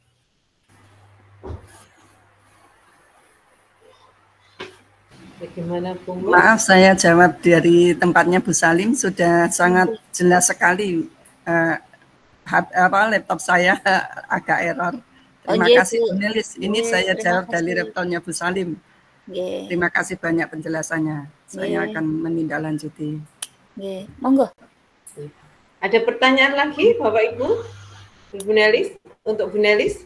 Bagaimana Bu? Maaf, saya jawab dari tempatnya Bu Salim, sudah sangat jelas sekali. Laptop saya agak error. Terima kasih Bu Nelis. Ini saya jawab dari laptopnya Bu Salim. Terima kasih banyak penjelasannya. Saya akan menindaklanjuti. Monggo. Ada pertanyaan lagi Bapak Ibu? Bu Nelis, untuk Bu Nelis?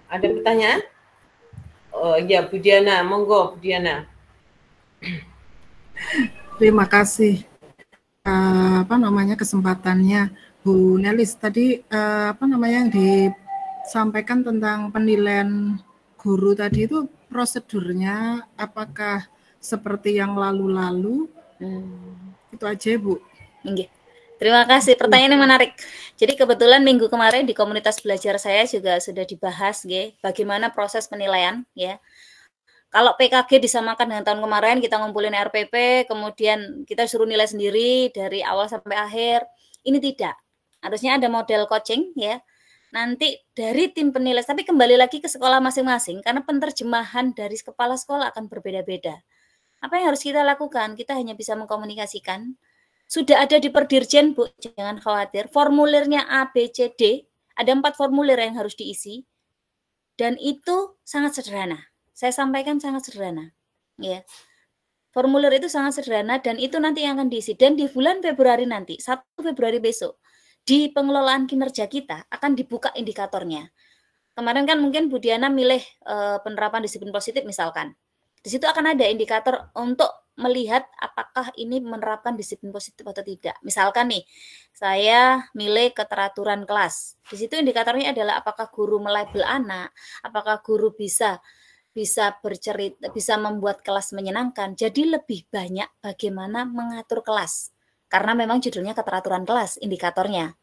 Ada pertanyaan? Oh ya, Bu Diana, monggo Bu Diana. Terima kasih kesempatannya Bu Nelis. Tadi yang disampaikan tentang penilaian guru tadi itu prosedurnya apakah seperti yang lalu-lalu? Itu aja Bu. Terima kasih, pertanyaan yang menarik. Jadi kebetulan minggu kemarin di komunitas belajar saya juga sudah dibahas bagaimana proses penilaian ya. Kalau PKG disamakan dengan tahun kemarin, kita ngumpulin RPP, kemudian kita suruh nilai sendiri dari awal sampai akhir. Ini tidak. Harusnya ada model coaching ya. Nanti dari tim penilai, tapi kembali lagi ke sekolah masing-masing karena penerjemahan dari kepala sekolah akan berbeda-beda. Apa yang harus kita lakukan? Kita hanya bisa mengkomunikasikan. Sudah ada di Perdirjen, Bu, jangan khawatir. Formulirnya A, B, C, D. Ada 4 formulir yang harus diisi. Dan itu sangat sederhana. Saya sampaikan sangat sederhana. Ya. Formulir itu sangat sederhana dan itu nanti yang akan diisi. Dan di bulan Februari nanti, 1 Februari besok, di pengelolaan kinerja kita akan dibuka indikatornya. Kemarin kan mungkin Bu Diana milih penerapan disiplin positif misalkan. Di situ akan ada indikator untuk melihat apakah ini menerapkan disiplin positif atau tidak. Misalkan nih, saya milih keteraturan kelas. Di situ indikatornya adalah apakah guru melabel anak, apakah guru bisa bercerita, bisa membuat kelas menyenangkan. Jadi lebih banyak bagaimana mengatur kelas. Karena memang judulnya keteraturan kelas, indikatornya.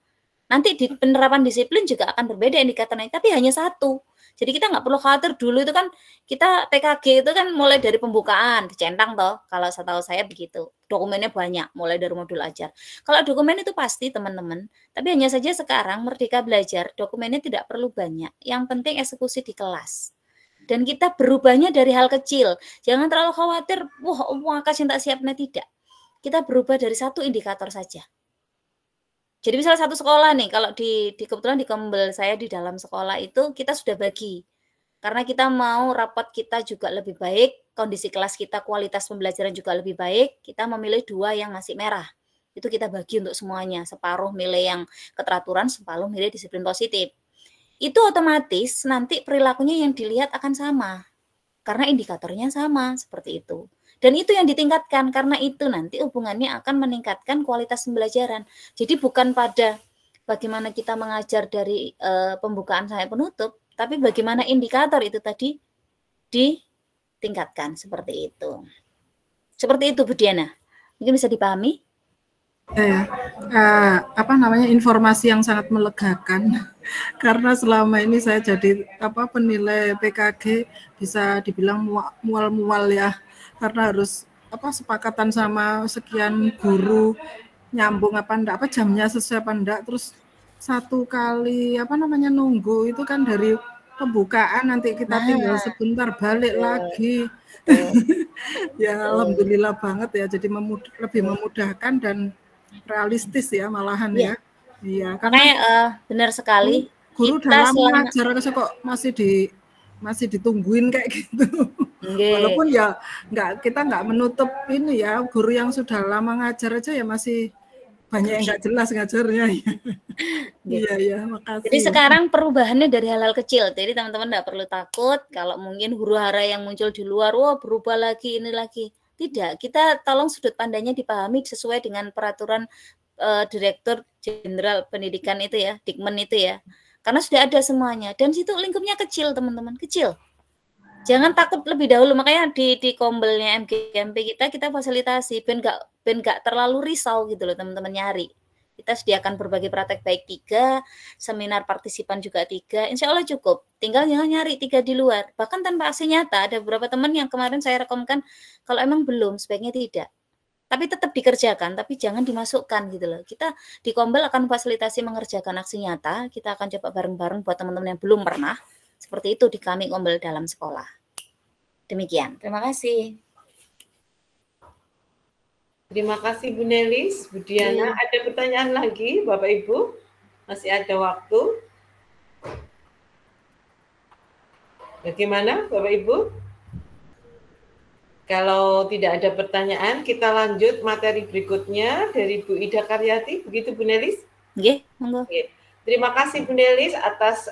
Nanti di penerapan disiplin juga akan berbeda indikatornya, tapi hanya 1. Jadi kita nggak perlu khawatir dulu itu kan kita PKG itu kan mulai dari pembukaan, dicentang toh, kalau setahu saya begitu. Dokumennya banyak, mulai dari modul ajar. Kalau dokumen itu pasti teman-teman, tapi hanya saja sekarang Merdeka Belajar, dokumennya tidak perlu banyak. Yang penting eksekusi di kelas. Dan kita berubahnya dari hal kecil. Jangan terlalu khawatir, wah UAKAS yang tak siap, nah tidak. Kita berubah dari satu indikator saja. Jadi misalnya satu sekolah nih, kalau kebetulan di Kombel saya di dalam sekolah itu kita sudah bagi. Karena kita mau rapot kita juga lebih baik, kondisi kelas kita, kualitas pembelajaran juga lebih baik, kita memilih 2 yang masih merah. Itu kita bagi untuk semuanya, separuh milih yang keteraturan, separuh milih disiplin positif. Itu otomatis nanti perilakunya yang dilihat akan sama. Karena indikatornya sama, seperti itu. Dan itu yang ditingkatkan, karena itu nanti hubungannya akan meningkatkan kualitas pembelajaran. Jadi bukan pada bagaimana kita mengajar dari pembukaan sampai penutup, tapi bagaimana indikator itu tadi ditingkatkan, seperti itu. Seperti itu Bu Diana. Mungkin bisa dipahami? Informasi yang sangat melegakan karena selama ini saya jadi penilai PKG bisa dibilang mual-mual ya, karena harus sepakatan sama sekian guru nyambung jamnya sesuai apa enggak, terus satu kali nunggu itu kan dari pembukaan nanti kita tinggal sebentar balik lagi. Ya alhamdulillah banget ya, jadi lebih memudahkan dan realistis ya malahan ya. Iya, karena benar sekali. Guru dalam mengajar kok masih ditungguin kayak gitu. Walaupun ya kita nggak menutup ini ya, guru yang sudah lama ngajar aja ya masih banyak yang nggak jelas ngajarnya. Iya, makasih. Jadi sekarang perubahannya dari hal-hal kecil. Jadi teman-teman nggak perlu takut kalau mungkin huru-hara yang muncul di luar, berubah lagi ini lagi. Tidak, kita tolong sudut pandangnya dipahami sesuai dengan peraturan Direktur Jenderal Pendidikan itu ya, Dikmen itu ya. Karena sudah ada semuanya. Dan situ lingkupnya kecil, teman-teman, kecil. Jangan takut lebih dahulu. Makanya di Kombelnya MGMP kita fasilitasi ben nggak terlalu risau gitu loh teman-teman nyari. Kita sediakan berbagai praktek baik 3, seminar partisipan juga 3, insya Allah cukup. Tinggal jangan nyari 3 di luar. Bahkan tanpa aksi nyata, ada beberapa teman yang kemarin saya rekomkan, kalau emang belum, sebaiknya tidak. Tapi tetap dikerjakan, tapi jangan dimasukkan gitu loh. Kita di Kombel akan fasilitasi mengerjakan aksi nyata, kita akan coba bareng-bareng buat teman-teman yang belum pernah. Seperti itu di kami Kombel dalam sekolah. Demikian, terima kasih. Terima kasih Bu Nelis, Bu Diana. Ada pertanyaan lagi Bapak Ibu? Masih ada waktu? Bagaimana Bapak Ibu? Kalau tidak ada pertanyaan, kita lanjut materi berikutnya dari Bu Ida Karyati. Begitu Bu Nelis? Oke, monggo. Terima kasih Bu Nelis atas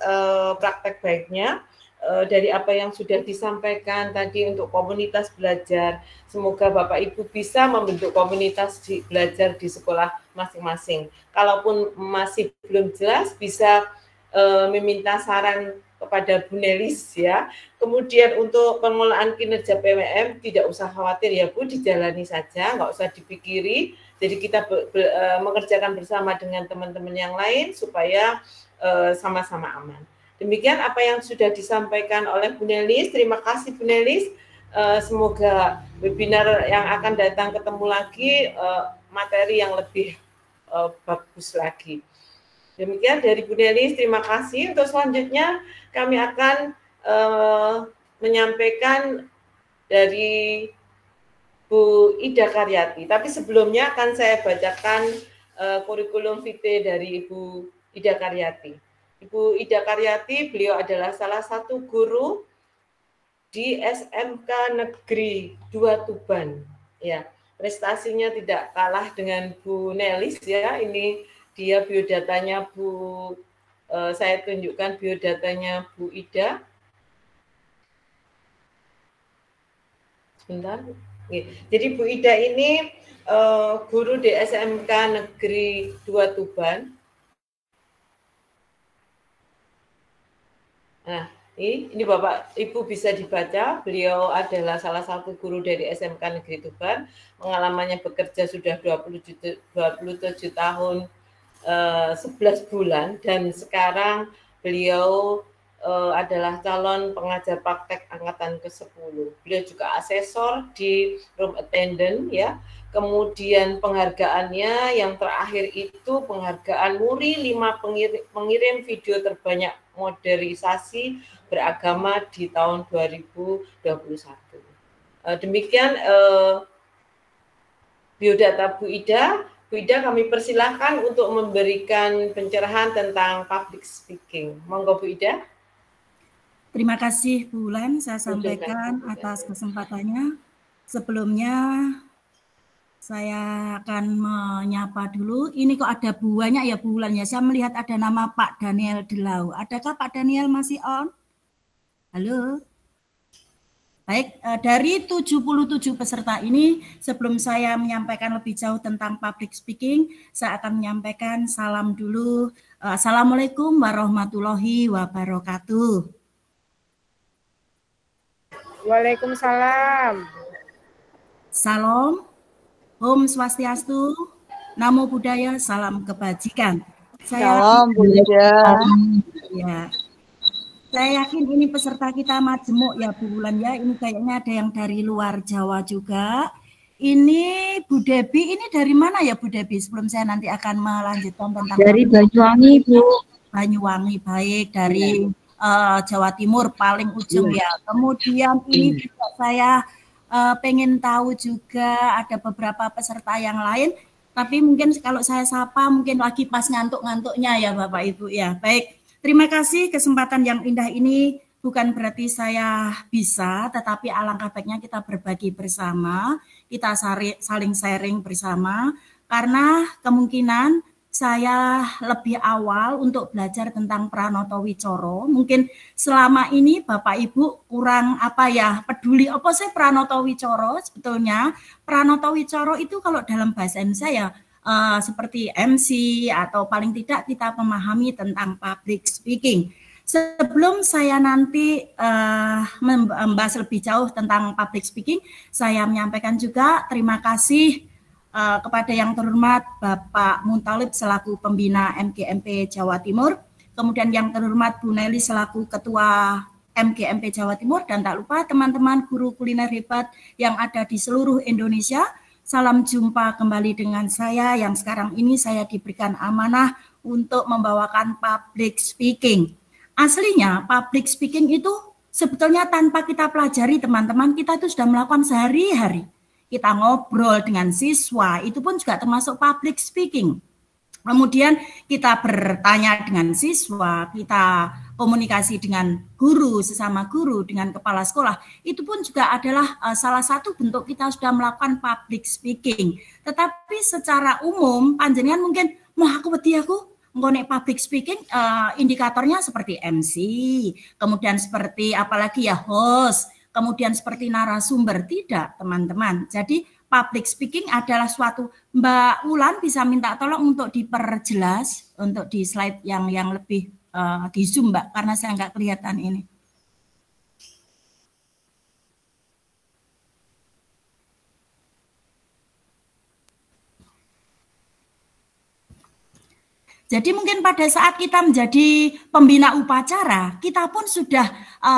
praktek baiknya. Dari apa yang sudah disampaikan tadi untuk komunitas belajar. Semoga Bapak Ibu bisa membentuk komunitas belajar di sekolah masing-masing. Kalaupun masih belum jelas, bisa meminta saran kepada Bu Nelis ya. Kemudian untuk pengelolaan kinerja PWM tidak usah khawatir ya Bu, dijalani saja, nggak usah dipikiri. Jadi kita mengerjakan bersama dengan teman-teman yang lain supaya sama-sama aman. Demikian apa yang sudah disampaikan oleh Bu Nelis. Terima kasih Bu Nelis. Semoga webinar yang akan datang ketemu lagi materi yang lebih bagus lagi. Demikian dari Bu Nelis. Terima kasih. Untuk selanjutnya kami akan menyampaikan dari Bu Ida Karyati. Tapi sebelumnya akan saya bacakan kurikulum vitae dari Ibu Ida Karyati. Ibu Ida Karyati, beliau adalah salah satu guru di SMK Negeri 2 Tuban. Ya, prestasinya tidak kalah dengan Bu Nelis ya. Ini dia biodatanya saya tunjukkan biodatanya Bu Ida. Sebentar. Jadi Bu Ida ini guru di SMK Negeri 2 Tuban. Nah, ini Bapak Ibu bisa dibaca, beliau adalah salah satu guru dari SMK Negeri Tuban, pengalamannya bekerja sudah 27 tahun 11 bulan, dan sekarang beliau adalah calon pengajar praktek angkatan ke-10. Beliau juga asesor di room attendant ya. Kemudian penghargaannya yang terakhir itu penghargaan Muri 5 pengirim video terbanyak modernisasi beragama di tahun 2021. Demikian biodata Bu Ida. Bu Ida, kami persilahkan untuk memberikan pencerahan tentang public speaking. Monggo Bu Ida. Terima kasih Bu Ulan, saya sampaikan atas kesempatannya. Sebelumnya saya akan menyapa dulu. Ini kok ada banyak ya Bu Ulan ya. Saya melihat ada nama Pak Daniel Delau. Adakah Pak Daniel masih on? Halo. Baik, dari 77 peserta ini, sebelum saya menyampaikan lebih jauh tentang public speaking, saya akan menyampaikan salam dulu. Assalamualaikum warahmatullahi wabarakatuh. Waalaikumsalam. Salam, Om Swastiastu, Namo Buddhaya, salam kebajikan. Salam Buddha. Ya. Saya yakin ini peserta kita majemuk ya Bu Wulan ya. Ini kayaknya ada yang dari luar Jawa juga. Ini Bu Debi, ini dari mana ya Bu Debi? Sebelum saya nanti akan melanjutkan tentang dari Banyuwangi Bu. Banyuwangi, baik, dari Jawa Timur paling ujung ya. Kemudian ini juga saya pengen tahu juga ada beberapa peserta yang lain, tapi mungkin kalau saya sapa mungkin lagi pas ngantuk-ngantuknya ya Bapak Ibu ya. Baik, terima kasih kesempatan yang indah ini. Bukan berarti saya bisa, tetapi alangkah baiknya kita berbagi bersama, kita saling sharing bersama, karena kemungkinan saya lebih awal untuk belajar tentang Pranoto Wicoro. Mungkin selama ini Bapak Ibu kurang peduli apa sih Pranoto Wicoro. Sebetulnya Pranoto Wicoro itu kalau dalam bahasa Indonesia ya seperti MC atau paling tidak kita memahami tentang public speaking. Sebelum saya nanti membahas lebih jauh tentang public speaking, saya menyampaikan juga terima kasih kepada yang terhormat Bapak Muntalib selaku pembina MGMP Jawa Timur, kemudian yang terhormat Bu Nelly selaku Ketua MGMP Jawa Timur, dan tak lupa teman-teman guru kuliner hebat yang ada di seluruh Indonesia. Salam jumpa kembali dengan saya yang sekarang ini saya diberikan amanah untuk membawakan public speaking. Aslinya public speaking itu sebetulnya tanpa kita pelajari teman-teman, kita itu sudah melakukan sehari-hari. Kita ngobrol dengan siswa, itu pun juga termasuk public speaking. Kemudian kita bertanya dengan siswa, kita komunikasi dengan guru, sesama guru, dengan kepala sekolah. Itu pun juga adalah salah satu bentuk kita sudah melakukan public speaking. Tetapi secara umum, panjenengan mungkin, mau aku ngonek public speaking, indikatornya seperti MC, kemudian seperti apalagi ya host, kemudian seperti narasumber. Tidak teman-teman. Jadi public speaking adalah suatu, Mbak Ulan bisa minta tolong untuk diperjelas untuk di slide yang lebih di zoom Mbak, karena saya nggak kelihatan ini. Jadi mungkin pada saat kita menjadi pembina upacara, kita pun sudah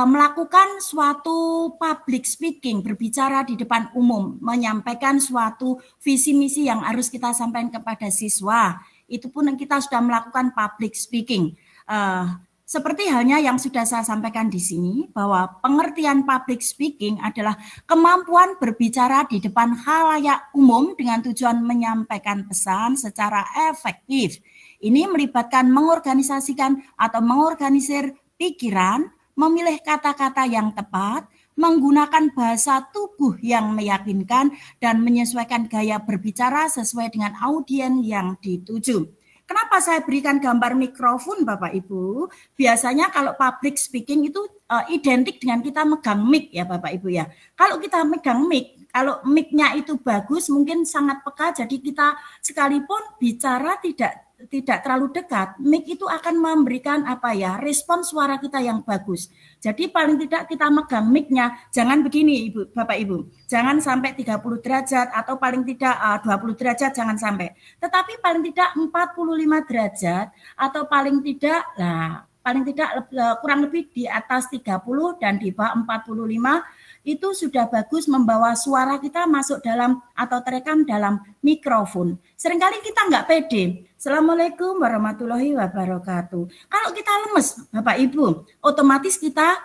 melakukan suatu public speaking, berbicara di depan umum, menyampaikan suatu visi misi yang harus kita sampaikan kepada siswa. Itu pun kita sudah melakukan public speaking. Seperti halnya yang sudah saya sampaikan di sini, bahwa pengertian public speaking adalah kemampuan berbicara di depan khalayak umum dengan tujuan menyampaikan pesan secara efektif. Ini melibatkan mengorganisasikan atau mengorganisir pikiran, memilih kata-kata yang tepat, menggunakan bahasa tubuh yang meyakinkan, dan menyesuaikan gaya berbicara sesuai dengan audiens yang dituju. Kenapa saya berikan gambar mikrofon Bapak Ibu? Biasanya kalau public speaking itu identik dengan kita megang mic ya Bapak Ibu ya. Kalau kita megang mic, kalau mic-nya itu bagus mungkin sangat peka, jadi kita sekalipun bicara tidak terlalu dekat, mic itu akan memberikan respon suara kita yang bagus. Jadi paling tidak kita megang mic-nya, jangan begini Ibu, Bapak Ibu, jangan sampai 30 derajat atau paling tidak 20 derajat jangan sampai. Tetapi paling tidak 45 derajat atau paling tidak paling tidak kurang lebih di atas 30 dan di bawah 45 itu sudah bagus membawa suara kita masuk dalam atau terekam dalam mikrofon. Seringkali kita nggak pede. Assalamualaikum warahmatullahi wabarakatuh. Kalau kita lemes, Bapak Ibu, otomatis kita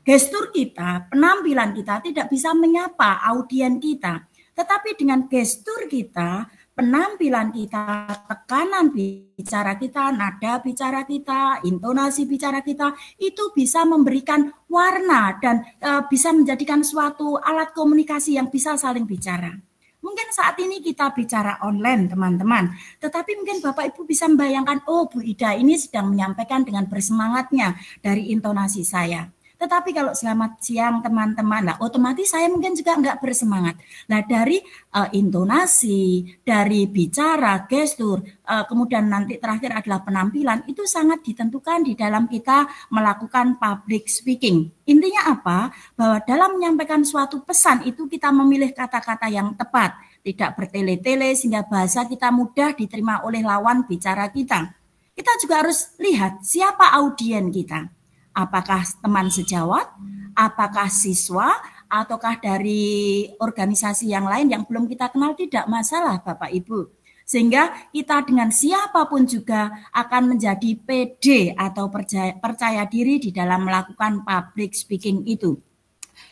gestur kita, penampilan kita tidak bisa menyapa audien kita. Tetapi dengan gestur kita, penampilan kita, tekanan bicara kita, nada bicara kita, intonasi bicara kita, itu bisa memberikan warna dan bisa menjadikan suatu alat komunikasi yang bisa saling bicara. Mungkin saat ini kita bicara online, teman-teman. Tetapi mungkin Bapak Ibu bisa membayangkan, oh Bu Ida ini sedang menyampaikan dengan bersemangatnya dari intonasi saya. Tetapi kalau selamat siang teman-teman, nah otomatis saya mungkin juga enggak bersemangat. Nah dari intonasi, dari bicara, gestur, kemudian nanti terakhir adalah penampilan, itu sangat ditentukan di dalam kita melakukan public speaking. Intinya apa? Bahwa dalam menyampaikan suatu pesan itu kita memilih kata-kata yang tepat, tidak bertele-tele sehingga bahasa kita mudah diterima oleh lawan bicara kita. Kita juga harus lihat siapa audien kita. Apakah teman sejawat, apakah siswa, ataukah dari organisasi yang lain yang belum kita kenal, tidak masalah Bapak Ibu. Sehingga kita dengan siapapun juga akan menjadi PD atau percaya diri di dalam melakukan public speaking itu.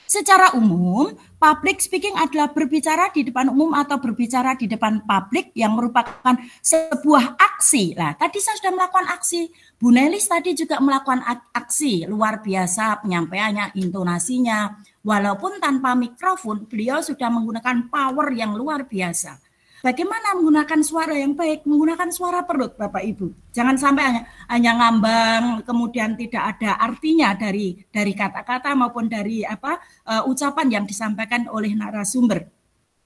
Secara umum, public speaking adalah berbicara di depan umum atau berbicara di depan publik yang merupakan sebuah aksi. Nah, tadi saya sudah melakukan aksi. Bu Nelis tadi juga melakukan aksi luar biasa penyampaiannya, intonasinya. Walaupun tanpa mikrofon, beliau sudah menggunakan power yang luar biasa. Bagaimana menggunakan suara yang baik? Menggunakan suara perut, Bapak Ibu. Jangan sampai hanya ngambang, kemudian tidak ada artinya dari kata-kata maupun dari ucapan yang disampaikan oleh narasumber.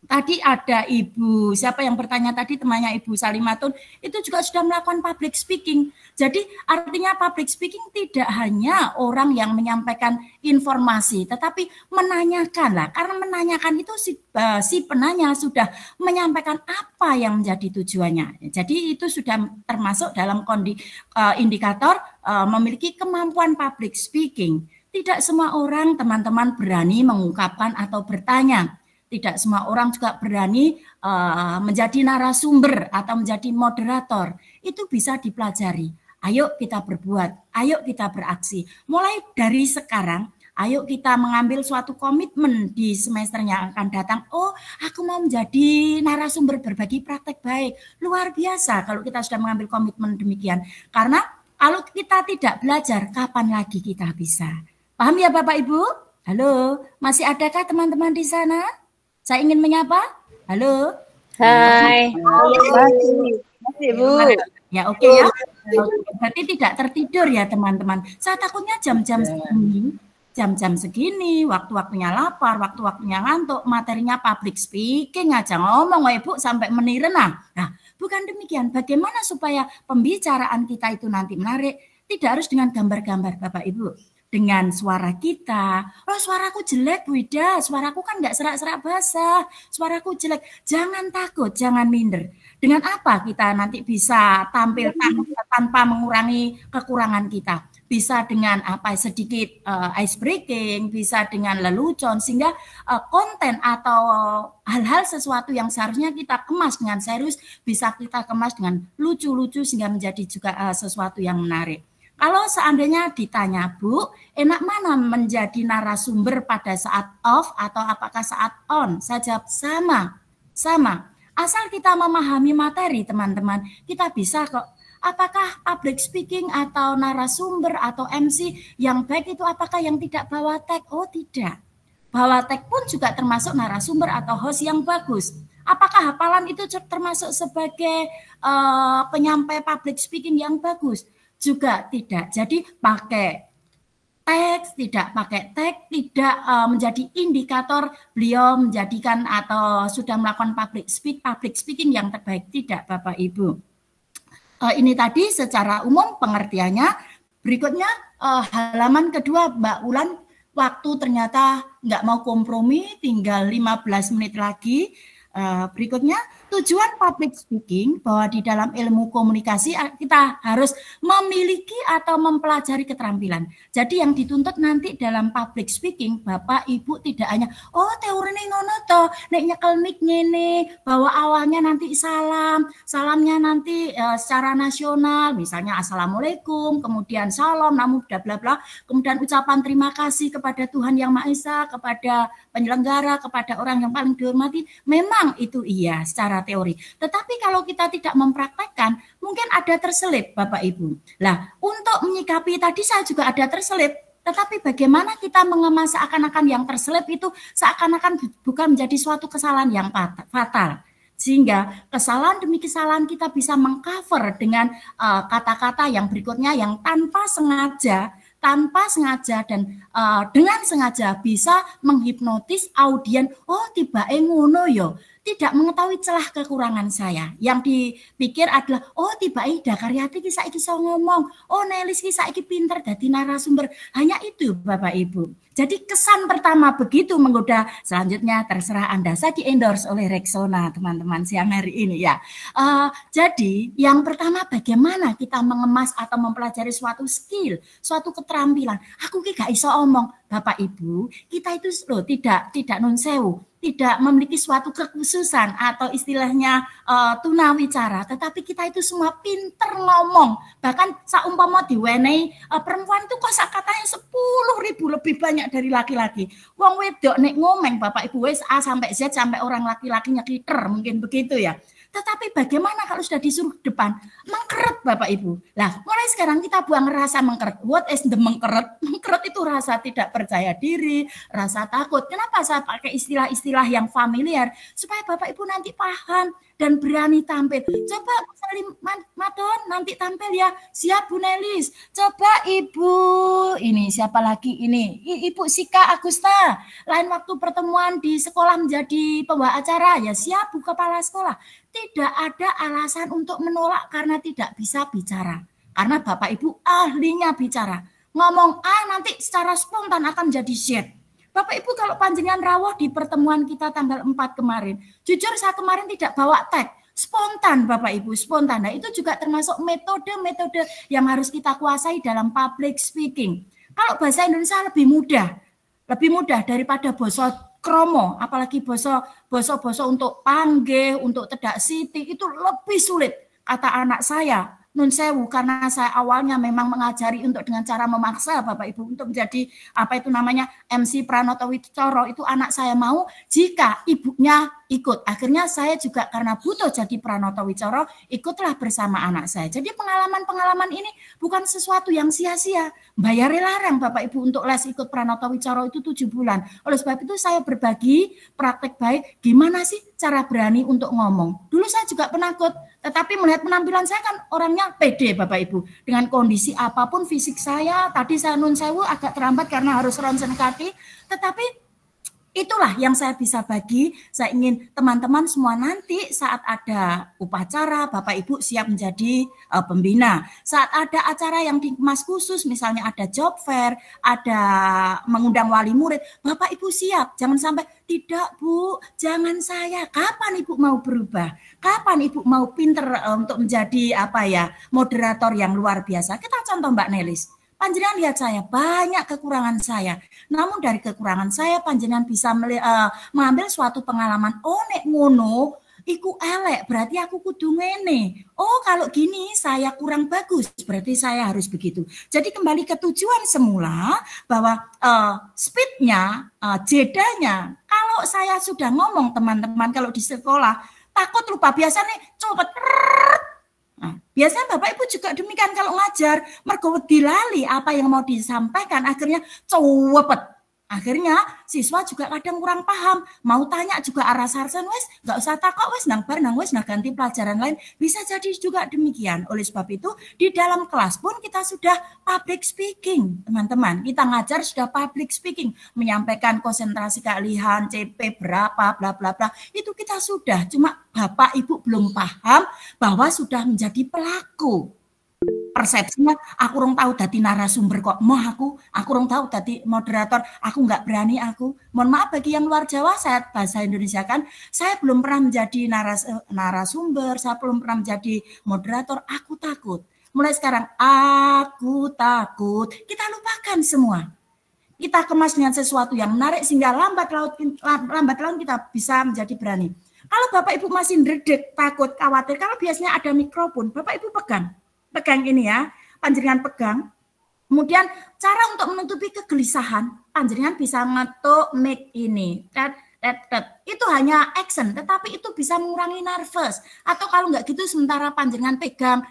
Tadi ada Ibu, siapa yang bertanya tadi, temannya Ibu Salimatun, itu juga sudah melakukan public speaking. Jadi artinya public speaking tidak hanya orang yang menyampaikan informasi, tetapi menanyakan lah. Karena menanyakan itu si penanya sudah menyampaikan apa yang menjadi tujuannya. Jadi itu sudah termasuk dalam indikator memiliki kemampuan public speaking. Tidak semua orang, teman-teman, berani mengungkapkan atau bertanya. Tidak semua orang juga berani menjadi narasumber atau menjadi moderator. Itu bisa dipelajari. Ayo kita berbuat, ayo kita beraksi. Mulai dari sekarang, ayo kita mengambil suatu komitmen di semester yang akan datang. Oh, aku mau menjadi narasumber berbagi praktek baik. Luar biasa kalau kita sudah mengambil komitmen demikian. Karena kalau kita tidak belajar, kapan lagi kita bisa? Paham ya Bapak Ibu? Halo, masih adakah teman-teman di sana? Saya ingin menyapa. Halo. Hai. Masih Bu. Ya oke ya. Berarti tidak tertidur ya teman-teman. Saya takutnya jam-jam segini, waktu-waktunya lapar, waktu-waktunya ngantuk, materinya public speaking aja ngomong Ibu sampai menirna. Nah, bukan demikian. Bagaimana supaya pembicaraan kita itu nanti menarik? Tidak harus dengan gambar-gambar Bapak Ibu. Dengan suara kita, oh suaraku jelek Bu Ida, suaraku kan nggak serak-serak basah, suaraku jelek. Jangan takut, jangan minder. Dengan apa kita nanti bisa tampil tanpa mengurangi kekurangan kita? Bisa dengan sedikit ice breaking, bisa dengan lelucon, sehingga konten atau hal-hal sesuatu yang seharusnya kita kemas dengan serius, bisa kita kemas dengan lucu-lucu sehingga menjadi juga sesuatu yang menarik. Kalau seandainya ditanya, Bu, enak mana menjadi narasumber pada saat off atau apakah saat on? Saya jawab sama. Asal kita memahami materi, teman-teman, kita bisa kok. Apakah public speaking atau narasumber atau MC yang baik itu apakah yang tidak bawa tag? Oh tidak. Bawa tag pun juga termasuk narasumber atau host yang bagus. Apakah hafalan itu termasuk sebagai penyampai public speaking yang bagus? Juga tidak. Jadi pakai teks, tidak pakai tag, tidak menjadi indikator beliau menjadikan atau sudah melakukan public speaking yang terbaik. Tidak Bapak Ibu. Ini tadi secara umum pengertiannya. Berikutnya halaman kedua Mbak Ulan, waktu ternyata nggak mau kompromi, tinggal 15 menit lagi. Berikutnya tujuan public speaking bahwa di dalam ilmu komunikasi kita harus memiliki atau mempelajari keterampilan. Jadi yang dituntut nanti dalam public speaking, Bapak Ibu tidak hanya teori ngono to, nek nyekel mic ngene, bahwa awalnya nanti salamnya nanti secara nasional, misalnya assalamualaikum, kemudian salam, namo bla bla bla, kemudian ucapan terima kasih kepada Tuhan Yang Maha Esa, kepada penyelenggara, kepada orang yang paling dihormati. Memang itu iya secara teori. Tetapi kalau kita tidak mempraktekkan, mungkin ada terselip Bapak Ibu. Lah, untuk menyikapi tadi saya juga ada terselip. Tetapi bagaimana kita mengemas seakan-akan yang terselip itu seakan-akan bukan menjadi suatu kesalahan yang fatal. Sehingga kesalahan demi kesalahan kita bisa mengcover dengan kata-kata yang berikutnya yang tanpa sengaja dan dengan sengaja bisa menghipnotis audien. Tiba ngono yo, tidak mengetahui celah kekurangan saya. Yang dipikir adalah tiba Dakaryati ki saiki iso ngomong, Nelis ki saiki pinter dadi narasumber. Hanya itu Bapak Ibu. Jadi kesan pertama begitu menggoda, selanjutnya terserah Anda. Saya di-endorse oleh Rexona teman-teman siang hari ini ya. Jadi yang pertama bagaimana kita mengemas atau mempelajari suatu skill, suatu keterampilan. Aku ki gak iso omong, Bapak Ibu, kita itu tidak nun sewu, tidak memiliki suatu kekhususan atau istilahnya tunawicara, tetapi kita itu semua pinter ngomong. Bahkan saumpama diwenehi perempuan itu kosakatanya 10.000 lebih banyak dari laki-laki. Wong wedok nek ngomeng Bapak Ibu wis A sampai Z sampai orang laki-lakinya kliter mungkin begitu ya. Tetapi bagaimana kalau sudah disuruh depan? Mengkeret Bapak Ibu. Lah, mulai sekarang kita buang rasa mengkeret. What is the mengkeret? Mengkeret itu rasa tidak percaya diri, rasa takut. Kenapa saya pakai istilah-istilah yang familiar? Supaya Bapak Ibu nanti paham dan berani tampil. Coba Salim Madon nanti tampil ya. Siap Bu Nelis. Coba Ibu, ini siapa lagi ini? Ibu Sika Agusta. Lain waktu pertemuan di sekolah menjadi pembawa acara. Ya siap Bu Kepala Sekolah. Tidak ada alasan untuk menolak karena tidak bisa bicara. Karena Bapak Ibu ahlinya bicara. Ngomong A nanti secara spontan akan jadi Z. Bapak Ibu kalau panjenengan rawuh di pertemuan kita tanggal 4 kemarin. Jujur saya kemarin tidak bawa tag. Spontan Bapak Ibu, spontan. Nah itu juga termasuk metode-metode yang harus kita kuasai dalam public speaking. Kalau bahasa Indonesia lebih mudah daripada bahasa kromo, apalagi boso untuk panggih, untuk tedak siti, itu lebih sulit. Kata anak saya, nun sewu, karena saya awalnya memang mengajari untuk dengan cara memaksa Bapak Ibu untuk menjadi MC Pranoto Wicoro, itu anak saya mau jika ibunya ikut. Akhirnya saya juga karena butuh jadi Pranoto Wicoro, ikutlah bersama anak saya. Jadi pengalaman-pengalaman ini bukan sesuatu yang sia-sia. Bayar larang Bapak Ibu untuk les ikut Pranoto Wicoro itu 7 bulan. Oleh sebab itu saya berbagi praktek baik, gimana sih cara berani untuk ngomong. Dulu saya juga penakut, tetapi melihat penampilan saya kan orangnya pede Bapak Ibu. Dengan kondisi apapun fisik saya, tadi saya nun sewu agak terlambat karena harus ronsen kaki, tetapi itulah yang saya bisa bagi. Saya ingin teman-teman semua nanti saat ada upacara, Bapak Ibu siap menjadi pembina. Saat ada acara yang dikemas khusus, misalnya ada job fair, ada mengundang wali murid, Bapak Ibu siap. Jangan sampai, tidak Bu, jangan saya. Kapan Ibu mau berubah? Kapan Ibu mau pinter untuk menjadi moderator yang luar biasa? Kita contoh Mbak Nelis. Panjenengan lihat saya, banyak kekurangan saya. Namun dari kekurangan saya, panjenengan bisa mengambil suatu pengalaman. Nek ngono, iku elek, berarti aku kudu ngene. Kalau gini saya kurang bagus, berarti saya harus begitu. Jadi kembali ke tujuan semula, bahwa speednya, jedanya, kalau saya sudah ngomong teman-teman, kalau di sekolah, takut lupa, biasanya cepet, nah, biasanya Bapak Ibu juga demikian kalau ngajar, mergo wedi lali apa yang mau disampaikan, akhirnya cepet. Akhirnya siswa juga kadang kurang paham, mau tanya juga arah-arahan wes, nggak usah takut wes nang ganti pelajaran lain, bisa jadi juga demikian. Oleh sebab itu di dalam kelas pun kita sudah public speaking, teman-teman. Kita ngajar sudah public speaking, menyampaikan konsentrasi keahlian, CP berapa, bla bla bla, itu kita sudah. Cuma Bapak Ibu belum paham bahwa sudah menjadi pelaku. persepsinya aku rong tahu dadi narasumber kok. Aku rong tahu dadi moderator, aku nggak berani aku. Mohon maaf bagi yang luar Jawa, saya bahasa Indonesia kan, saya belum pernah menjadi narasumber, saya belum pernah menjadi moderator, aku takut. Mulai sekarang, aku takut. Kita lupakan semua. Kita kemas dengan sesuatu yang menarik sehingga lambat laun kita bisa menjadi berani. Kalau Bapak Ibu masih ndredeg, takut, khawatir, kalau biasanya ada mikrofon, Bapak Ibu pegang ini ya, panjenengan pegang. Kemudian cara untuk menutupi kegelisahan, panjenengan bisa ngetuk mic ini. Itu hanya action, tetapi itu bisa mengurangi nervous. Atau kalau nggak gitu sementara panjenengan pegang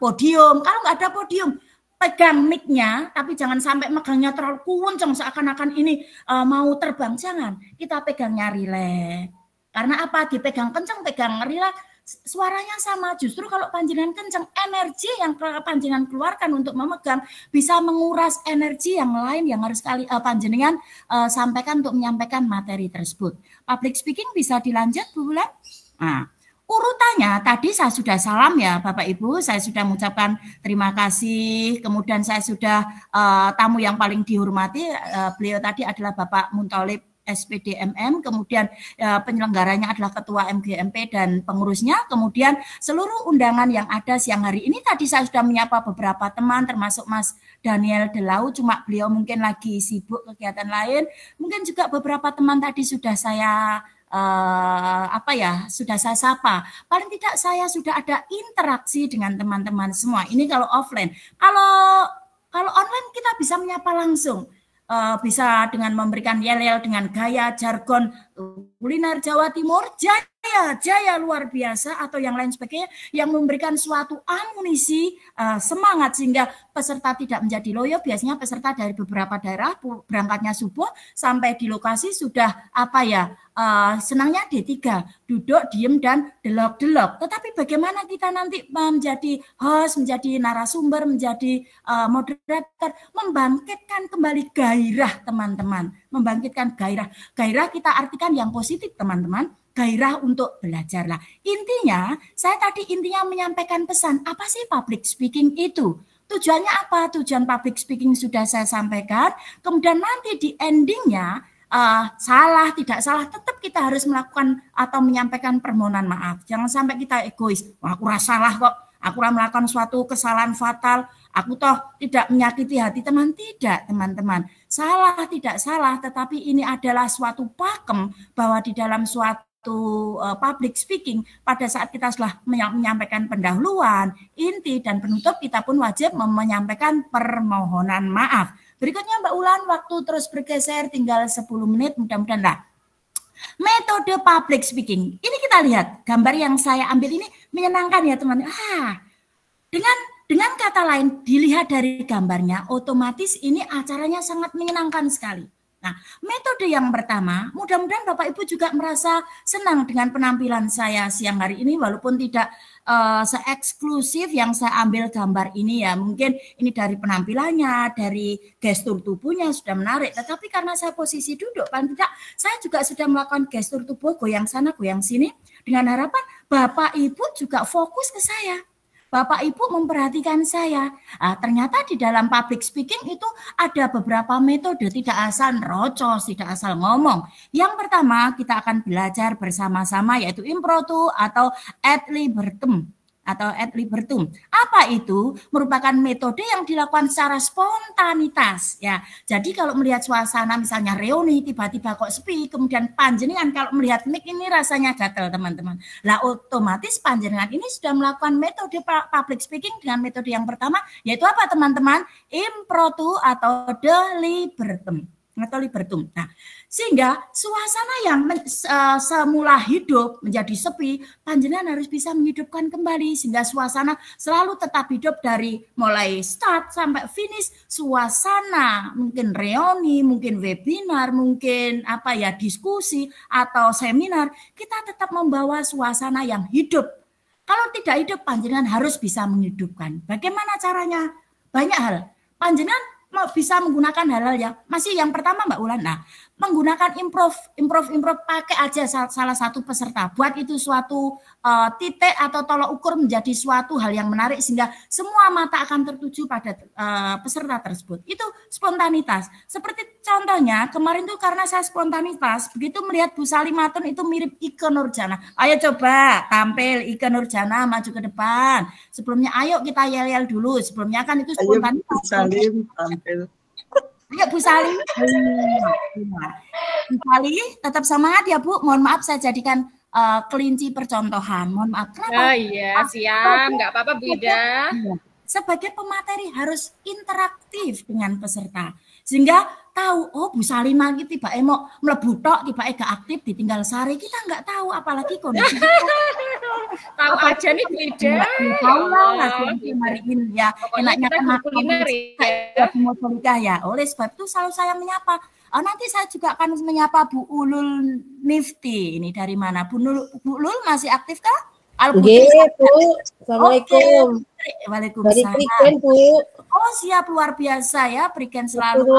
podium, kalau nggak ada podium, pegang mic-nya, tapi jangan sampai megangnya terlalu kuncang seakan-akan ini mau terbang, jangan. Kita pegangnya rileks. Karena apa? Dipegang kencang, pegang rileks, suaranya sama. Justru kalau panjenengan kencang, energi yang panjenengan keluarkan untuk memegang bisa menguras energi yang lain yang harus panjenengan sampaikan untuk menyampaikan materi tersebut. Public speaking bisa dilanjut, Bu Bulan? Nah, urutannya tadi saya sudah salam ya Bapak Ibu, saya sudah mengucapkan terima kasih, kemudian saya sudah tamu yang paling dihormati, beliau tadi adalah Bapak Muntolib SPDMM, kemudian penyelenggaranya adalah Ketua MGMP dan pengurusnya, kemudian seluruh undangan yang ada siang hari ini. Tadi saya sudah menyapa beberapa teman termasuk Mas Daniel Delau, cuma beliau mungkin lagi sibuk kegiatan lain, mungkin juga beberapa teman tadi sudah saya sudah saya sapa. Paling tidak saya sudah ada interaksi dengan teman-teman semua. Ini kalau offline. Kalau online kita bisa menyapa langsung. Bisa dengan memberikan yel-yel dengan gaya jargon kuliner Jawa Timur, jaya luar biasa atau yang lain sebagainya yang memberikan suatu amunisi semangat sehingga peserta tidak menjadi loyo. Biasanya peserta dari beberapa daerah berangkatnya subuh sampai di lokasi sudah senangnya D3, duduk, diem, dan delok-delok. Tetapi bagaimana kita nanti menjadi host, menjadi narasumber, menjadi moderator, membangkitkan kembali gairah teman-teman, membangkitkan gairah. Gairah kita artikan yang positif teman-teman, gairah untuk belajarlah. Intinya, saya tadi menyampaikan pesan, apa sih public speaking itu? Tujuannya apa? Tujuan public speaking sudah saya sampaikan, kemudian nanti di endingnya, salah, tidak salah, tetap kita harus melakukan atau menyampaikan permohonan maaf. Jangan sampai kita egois, aku rasa salah kok, aku melakukan suatu kesalahan fatal, aku toh tidak menyakiti hati teman. Tidak teman-teman, salah tidak salah, tetapi ini adalah suatu pakem bahwa di dalam suatu public speaking pada saat kita setelah menyampaikan pendahuluan, inti dan penutup kita pun wajib menyampaikan permohonan maaf. Berikutnya Mbak Ulan, waktu terus bergeser tinggal 10 menit mudah-mudahan lah. Metode public speaking. Ini kita lihat gambar yang saya ambil ini menyenangkan ya teman-teman. Dengan kata lain dilihat dari gambarnya otomatis ini acaranya sangat menyenangkan sekali. Nah, metode yang pertama, mudah-mudahan Bapak Ibu juga merasa senang dengan penampilan saya siang hari ini walaupun tidak se-eksklusif yang saya ambil gambar ini ya. Mungkin ini dari penampilannya, dari gestur tubuhnya sudah menarik. Tetapi karena saya posisi duduk, paling tidak saya juga sudah melakukan gestur tubuh goyang sana, goyang sini. Dengan harapan Bapak Ibu juga fokus ke saya. Bapak Ibu memperhatikan saya. Ternyata di dalam public speaking itu ada beberapa metode, tidak asal nerocos, tidak asal ngomong. Yang pertama kita akan belajar bersama-sama yaitu impromptu atau ad libertum. Apa itu? Merupakan metode yang dilakukan secara spontanitas ya. Jadi kalau melihat suasana misalnya reuni tiba-tiba kok sepi, kemudian panjenengan kalau melihat mic ini rasanya gatel teman-teman. Lah otomatis panjenengan ini sudah melakukan metode public speaking dengan metode yang pertama yaitu apa teman-teman? Impromptu atau deliberatum. Nah, sehingga suasana yang semula hidup menjadi sepi, panjenengan harus bisa menghidupkan kembali sehingga suasana selalu tetap hidup dari mulai start sampai finish. Suasana mungkin reuni, mungkin webinar, mungkin diskusi atau seminar, kita tetap membawa suasana yang hidup. Kalau tidak hidup, panjenengan harus bisa menghidupkan. Bagaimana caranya? Banyak hal. Panjenengan bisa menggunakan hal-hal yang masih yang pertama Mbak Ulan. Nah, menggunakan improv pakai aja salah satu peserta, buat itu suatu titik atau tolak ukur menjadi suatu hal yang menarik sehingga semua mata akan tertuju pada peserta tersebut. Itu spontanitas. Seperti contohnya kemarin tuh karena saya spontanitas, begitu melihat Bu Salimatun itu mirip Ikke Nurjana. Ayo coba tampil Ikke Nurjana, maju ke depan. Sebelumnya ayo kita yel-yel dulu. Sebelumnya kan itu spontanitas. Ayo Bu Salim tampil. Ya Bu Sali, Bu Sali tetap semangat ya Bu. Mohon maaf saya jadikan kelinci percontohan. Mohon maaf. Kenapa? Iya siap, nggak apa-apa Bu Ida. Sebagai pemateri harus interaktif dengan peserta sehingga tahu oh Bu Salima gitu tiba mau mlebu tok tiba gak aktif ditinggal sare, kita nggak tahu apalagi kondisi tahu aja nih Bu Ida. Tahu lah hari ini ya enaknya kena kuliner ya. Oleh sebab itu selalu saya menyapa. Nanti saya juga akan menyapa Bu Ulul Nifti. Ini dari mana? Bu Ulul masih aktif kah? Nggih, Bu. Assalamualaikum. Waalaikumsalam. Bu. Oh, siap, luar biasa ya, Priken selalu.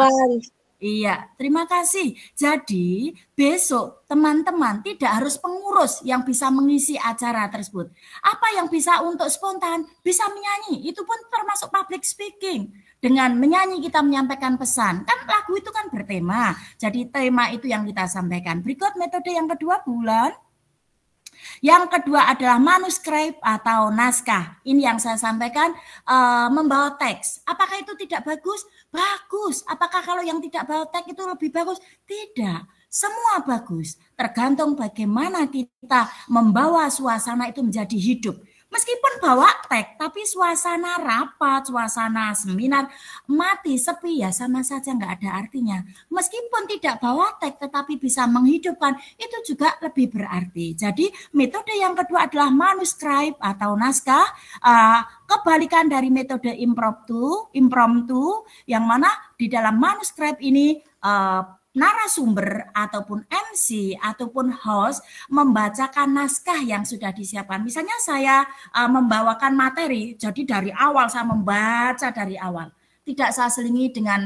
Iya, terima kasih. Jadi, besok teman-teman tidak harus pengurus yang bisa mengisi acara tersebut. Apa yang bisa untuk spontan? Bisa menyanyi, itu pun termasuk public speaking. Dengan menyanyi kita menyampaikan pesan. Kan lagu itu kan bertema. Jadi tema itu yang kita sampaikan. Berikut metode yang kedua, Bulan. Yang kedua adalah manuskrip atau naskah. Ini yang saya sampaikan membawa teks. Apakah itu tidak bagus? Bagus. Apakah kalau yang tidak bawa teks itu lebih bagus? Tidak. Semua bagus. Tergantung bagaimana kita membawa suasana itu menjadi hidup. Meskipun bawa teks, tapi suasana rapat, suasana seminar, mati, sepi ya sama saja nggak ada artinya. Meskipun tidak bawa teks, tetapi bisa menghidupkan, itu juga lebih berarti. Jadi metode yang kedua adalah manuskrip atau naskah, kebalikan dari metode impromptu, yang mana di dalam manuskrip ini narasumber ataupun MC ataupun host membacakan naskah yang sudah disiapkan. Misalnya saya membawakan materi, jadi dari awal saya membaca dari awal. Tidak saya selingi dengan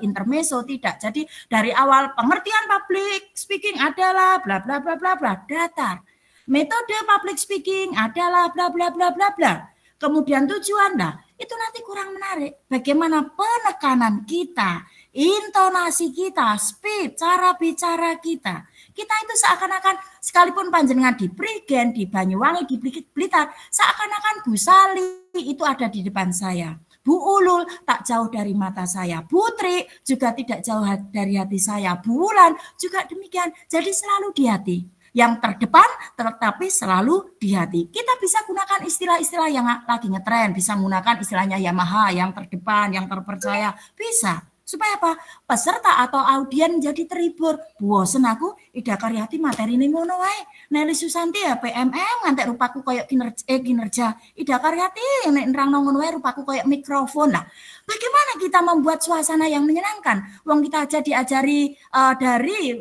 intermezzo, tidak. Jadi dari awal pengertian public speaking adalah bla bla bla bla bla, datar. Metode public speaking adalah bla bla bla bla bla. Kemudian tujuan itu nanti kurang menarik. Bagaimana penekanan kita, intonasi kita, speed, cara bicara kita. Kita itu seakan-akan sekalipun panjenengan di Prigen, di Banyuwangi, di Blitar, seakan-akan Bu Sali itu ada di depan saya. Bu Ulul tak jauh dari mata saya. Putri juga tidak jauh dari hati saya. Bulan juga demikian. Jadi selalu di hati. Yang terdepan tetapi selalu di hati. Kita bisa gunakan istilah-istilah yang lagi ngetren. Bisa menggunakan istilahnya Yamaha, yang terdepan, yang terpercaya. Bisa. Supaya apa? Peserta atau audien jadi terhibur. Bosen aku, Ida Karyati materi ini ngono wae. Nelly Susanti ya PMM ngantek rupaku kayak kinerja. Ida Karyati nek nerangno ngono wae rupaku kayak mikrofon. Nah, bagaimana kita membuat suasana yang menyenangkan? Wong kita aja diajari dari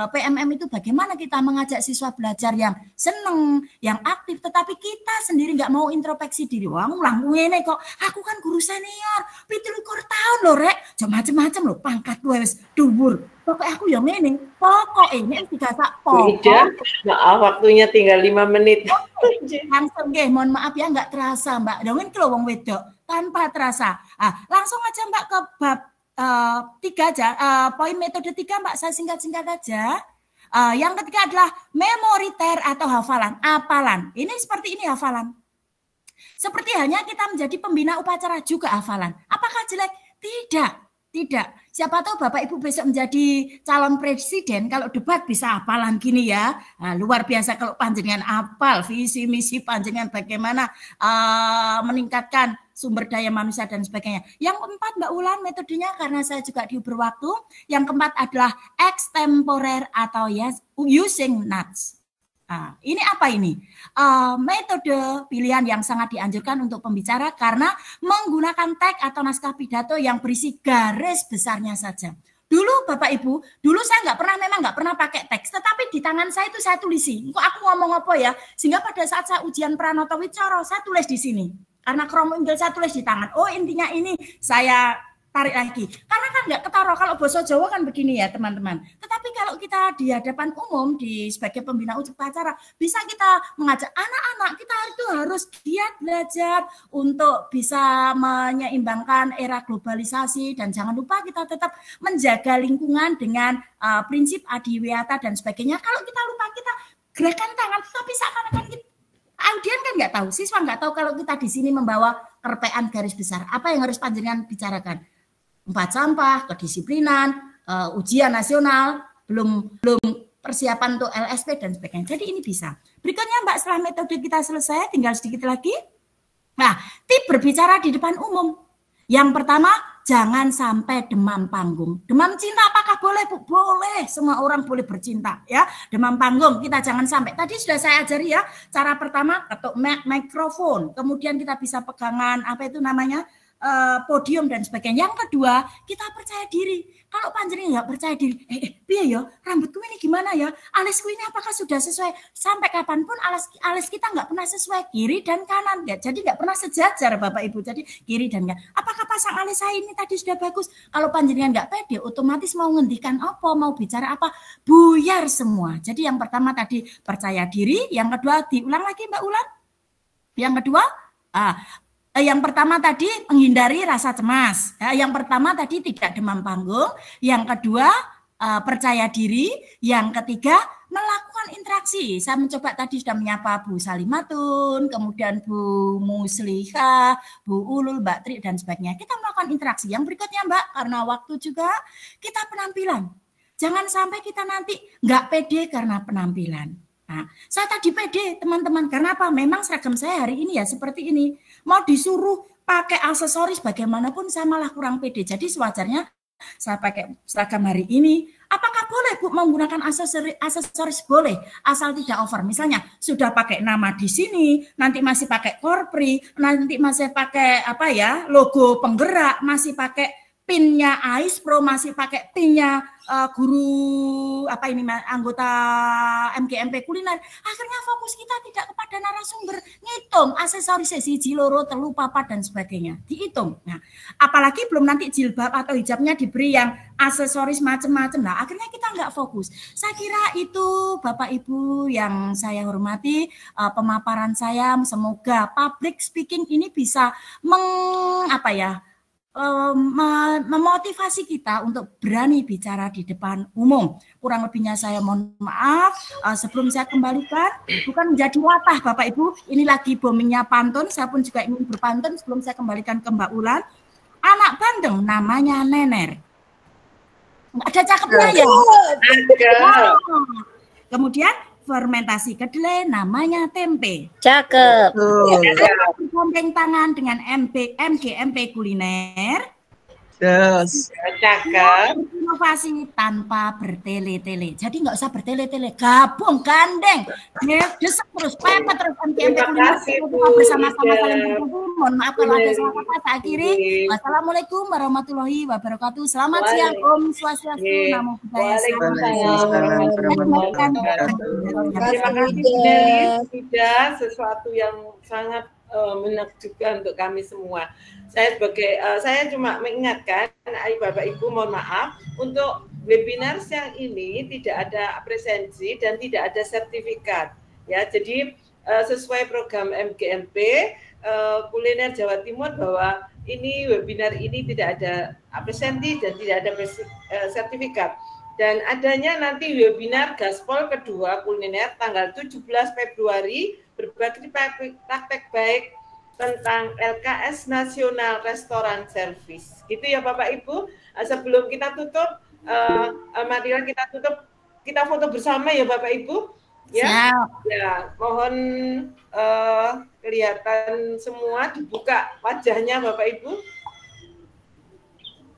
PMM itu bagaimana kita mengajak siswa belajar yang seneng, yang aktif, tetapi kita sendiri nggak mau introspeksi diri. Wong ulang ngene kok, aku kan guru senior, 17 tahun loh rek, macam-macam loh, pangkat gue wis dhuwur. Pokoknya aku yang ini, pokok ini digasak pokok. Ida, maaf waktunya tinggal 5 menit. Langsung deh, mohon maaf ya nggak terasa Mbak. Dongin kalau wong wedok tanpa terasa. Langsung aja Mbak ke bab 3 aja. Poin metode 3 Mbak, saya singkat-singkat aja. Yang ketiga adalah memoriter atau hafalan, apalan. Ini seperti ini hafalan. Seperti halnya kita menjadi pembina upacara juga hafalan. Apakah jelek? Tidak. Siapa tahu Bapak Ibu besok menjadi calon presiden, kalau debat bisa hafalan gini ya. Luar biasa kalau panjenengan apal visi misi panjenengan bagaimana meningkatkan sumber daya manusia dan sebagainya. Yang keempat Mbak Ulan metodenya karena saya juga diuber waktu. Yang keempat adalah extemporer atau using notes. Ini apa ini? Metode pilihan yang sangat dianjurkan untuk pembicara karena menggunakan teks atau naskah pidato yang berisi garis besarnya saja. Dulu Bapak Ibu, dulu saya nggak pernah pakai teks, tetapi di tangan saya itu saya tulisi. Kok aku ngomong apa ya? Sehingga pada saat saya ujian Pranoto Wicoro, saya tulis di sini. Karena kromo inggil saya tulis di tangan. Oh intinya ini saya tarik lagi. Karena kan nggak ketara, kalau bahasa Jawa kan begini ya teman-teman. Tetapi kalau kita di hadapan umum, sebagai pembina upacara, bisa kita mengajak anak-anak, kita itu harus giat belajar untuk bisa menyeimbangkan era globalisasi, dan jangan lupa kita tetap menjaga lingkungan dengan prinsip adiwiyata dan sebagainya. Kalau kita lupa, kita gerakan tangan, tapi seakan-akan kita audien kan nggak tahu, siswa nggak tahu kalau kita di sini membawa kerpean garis besar. Apa yang harus panjenengan bicarakan? 4 sampah, kedisiplinan, ujian nasional, belum persiapan untuk LSP dan sebagainya. Jadi ini bisa. Berikutnya Mbak, setelah metode kita selesai, tinggal sedikit lagi. Nah, tip berbicara di depan umum. Yang pertama, jangan sampai demam panggung. Demam cinta apakah boleh, Bu? Boleh, semua orang boleh bercinta ya. Demam panggung kita jangan sampai. Tadi sudah saya ajari ya. Cara pertama ketuk mikrofon, kemudian kita bisa pegangan apa itu namanya? Podium dan sebagainya. Yang kedua, kita percaya diri. Kalau panjenengan nggak percaya diri, piye ya, rambutku ini gimana ya, alisku ini apakah sudah sesuai? Sampai kapanpun alis kita nggak pernah sesuai kiri dan kanan, ya. Jadi nggak pernah sejajar Bapak Ibu. Jadi kiri dan kanan. Apakah pasang alis saya ini tadi sudah bagus? Kalau panjenengan nggak pede, otomatis mau ngendikan apa, mau bicara apa, buyar semua. Jadi yang pertama tadi percaya diri, yang kedua diulang lagi Mbak Ulan. Yang kedua, yang pertama tadi menghindari rasa cemas. Yang pertama tadi tidak demam panggung. Yang kedua percaya diri. Yang ketiga melakukan interaksi. Saya mencoba tadi sudah menyapa Bu Salimatun, kemudian Bu Muslihah, Bu Ulul, Mbak Tri dan sebagainya. Kita melakukan interaksi. Yang berikutnya Mbak, karena waktu juga kita penampilan. Jangan sampai kita nanti nggak pede karena penampilan. Nah, saya tadi pede teman-teman, karena apa? Memang seragam saya hari ini ya seperti ini. Mau disuruh pakai aksesoris bagaimanapun saya malah kurang pede. Jadi sewajarnya saya pakai seragam hari ini. Apakah boleh Bu menggunakan aksesoris? Boleh, asal tidak over. Misalnya sudah pakai nama di sini, nanti masih pakai korpri, nanti masih pakai apa ya, logo penggerak, masih pakai pinnya AIS Pro, masih pakai pinnya guru apa ini anggota MGMP kuliner. Akhirnya fokus kita tidak kepada narasumber, ngitung aksesoris siji loro telu papat dan sebagainya dihitung. Nah, apalagi belum nanti jilbab atau hijabnya diberi yang aksesoris macam-macam. Nah, akhirnya kita nggak fokus. Saya kira itu Bapak Ibu yang saya hormati, pemaparan saya, semoga public speaking ini bisa memotivasi kita untuk berani bicara di depan umum. Kurang lebihnya saya mohon maaf. Sebelum saya kembalikan, bukan menjadi watah Bapak Ibu, ini lagi boomingnya pantun, saya pun juga ingin berpantun. Sebelum saya kembalikan ke Mbak Ulan, anak Bandung namanya Nener. Nggak ada cakepnya ya? Kemudian fermentasi kedelai namanya tempe. Cakep. Bergandeng tangan dengan MGMP kuliner. Yes. Cakep. Inovasi tanpa bertele-tele. Jadi nggak usah bertele-tele, gabung, gandeng, desek terus, pepet terus MGMP kuliner. Bersama-sama saling berkumpul. Mohon maaf kalau ada salah kata. Saya akhiri. Wassalamualaikum warahmatullahi wabarakatuh. Selamat siang, Om Swastiastu, Namo Buddhaya. Terima kasih Bunelis, sudah sesuatu yang sangat menakjubkan untuk kami semua. Saya cuma mengingatkan, Bapak Ibu mohon maaf, untuk webinar yang ini tidak ada presensi dan tidak ada sertifikat. Ya, jadi sesuai program MGMP Kuliner Jawa Timur bahwa ini webinar ini tidak ada presensi dan tidak ada sertifikat. Dan adanya nanti webinar Gaspol kedua kuliner tanggal 17 Februari berbagi praktek baik tentang LKS Nasional Restoran Service. Gitu ya Bapak Ibu. Sebelum kita tutup, marilah kita tutup, kita foto bersama ya Bapak Ibu. Ya, ya mohon kelihatan semua, dibuka wajahnya Bapak Ibu.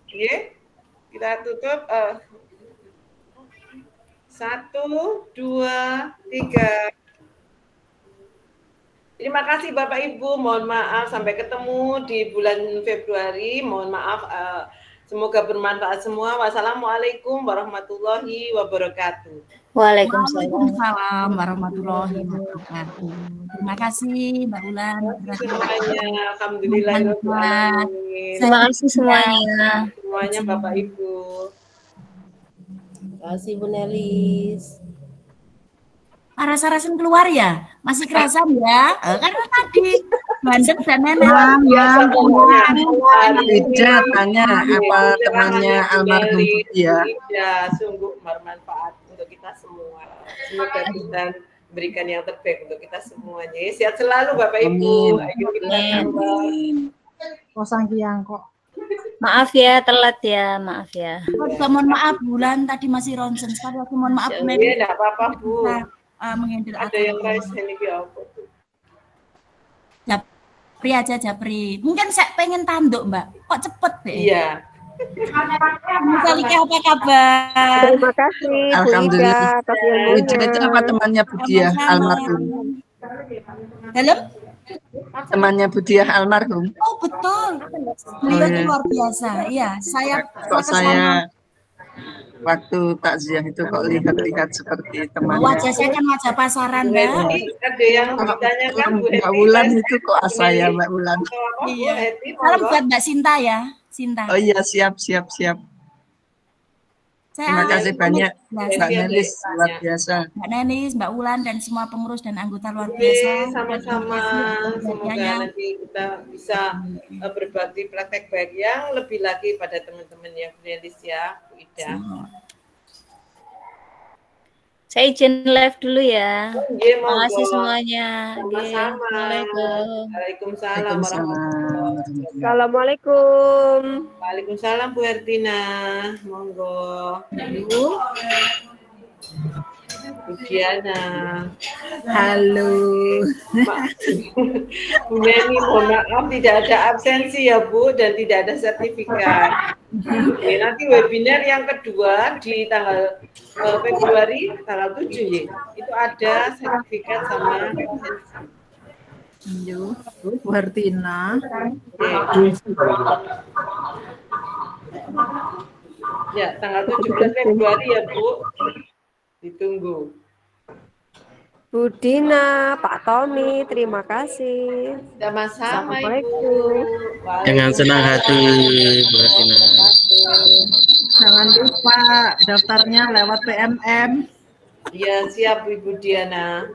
Oke, kita tutup. 1, 2, 3. Terima kasih Bapak Ibu, mohon maaf sampai ketemu di bulan Februari, mohon maaf Semoga bermanfaat semua. Wassalamualaikum warahmatullahi wabarakatuh. Waalaikumsalam warahmatullahi wabarakatuh. Terima kasih Mbak Ulan. Semuanya, alhamdulillah. Terima kasih semuanya. Semuanya Bapak Ibu. Terima kasih Bu Nelis. Rasa-rasan keluar ya? Masih kerasan ya? Kan tadi bandeng dan nenek. Ida tanya apa temannya almarhum ya? Iya, sungguh bermanfaat untuk kita semua. Semoga kita berikan yang terbaik untuk kita semuanya. Sehat selalu Bapak Ibu. Ayo kita Kosong kiang kok. Maaf ya, telat ya, maaf ya. Mohon maaf Bulan tadi masih ronsen sekali. Aku mohon maaf. Iya, enggak apa-apa Bu. Menghandle ada yang raise ini apa tuh? Japri aja Japri. Mungkin saya pengen tanduk Mbak. Kok cepet deh? Iya. Salika apa kabar? Terima kasih Alhamdulillah. Bu Ida itu apa temannya Budiah almarhum? Halo? Temannya Budiah almarhum. Oh betul. Beliau itu luar biasa. Iya, saya waktu takziah itu kok lihat-lihat seperti temannya. Wajah saya kan wajah pasaran, Mbak. Ada yang ditanyakan Bu Mbak Wulan itu kok saya Mbak Wulan. Iya. Salam buat Mbak Sinta ya, Sinta. Oh iya, siap. Terima kasih banyak Mbak Nelis, luar biasa. Mbak Nelis, Mbak Wulan dan semua pengurus dan anggota luar biasa. Sama-sama. Semoga nanti kita bisa berbagi praktek baik yang lebih lagi pada teman-teman yang Nelis ya, Bu Ida. Saya izin live dulu ya. Terima kasih semuanya. Waalaikumsalam. Assalamualaikum. Waalaikumsalam Bu Hertina. Monggo. Bu Diana. Halo. Bu Neni, mohon maaf tidak ada absensi ya Bu dan tidak ada sertifikat. Oke, nanti webinar yang kedua di tanggal Februari tanggal 7 ya. Itu ada sertifikat sama absensi. Bu Hartina. Ya, tanggal 17 Februari ya Bu. Ditunggu. Bu Dina, Pak Tommy, terima kasih. Sama-sama Ibu. Dengan senang hati Bu Hartina. Jangan lupa daftarnya lewat PMM. Iya, siap Ibu Diana.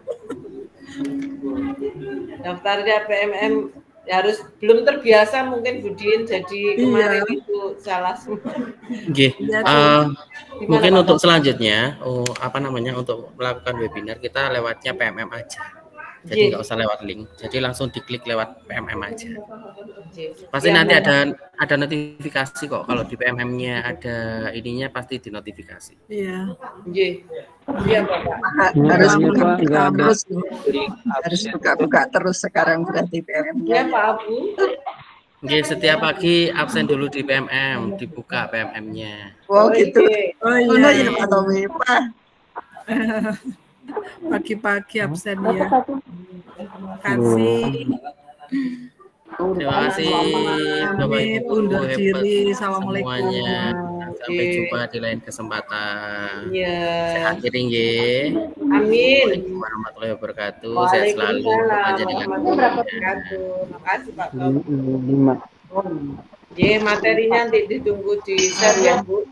Daftarnya PMM harus belum terbiasa mungkin Budin, jadi kemarin itu salah semua. Mungkin untuk selanjutnya untuk melakukan webinar kita lewatnya PMM aja, jadi nggak usah lewat link, jadi langsung diklik lewat PMM aja. Pasti nanti ada notifikasi kok, kalau di PMM-nya ada ininya pasti dinotifikasi. Iya. Iya Bapak. Harus buka terus sekarang berarti PMM. Ya Pak Abu. Setiap pagi absen dulu di PMM, dibuka PMM-nya. Oh gitu. Oh iya Pak Tommy, Pak. Pagi-pagi absen ya. Terima kasih. Terima kasih Bapak Ibu, undur diri. Assalamualaikum semuanya. Sampai jumpa di lain kesempatan. Iya. Sehat nggih. Amin. Warahmatullahi wabarakatuh. Sehat selalu. Makasih Pak Tom. Materinya nanti ditunggu di share ya Bu.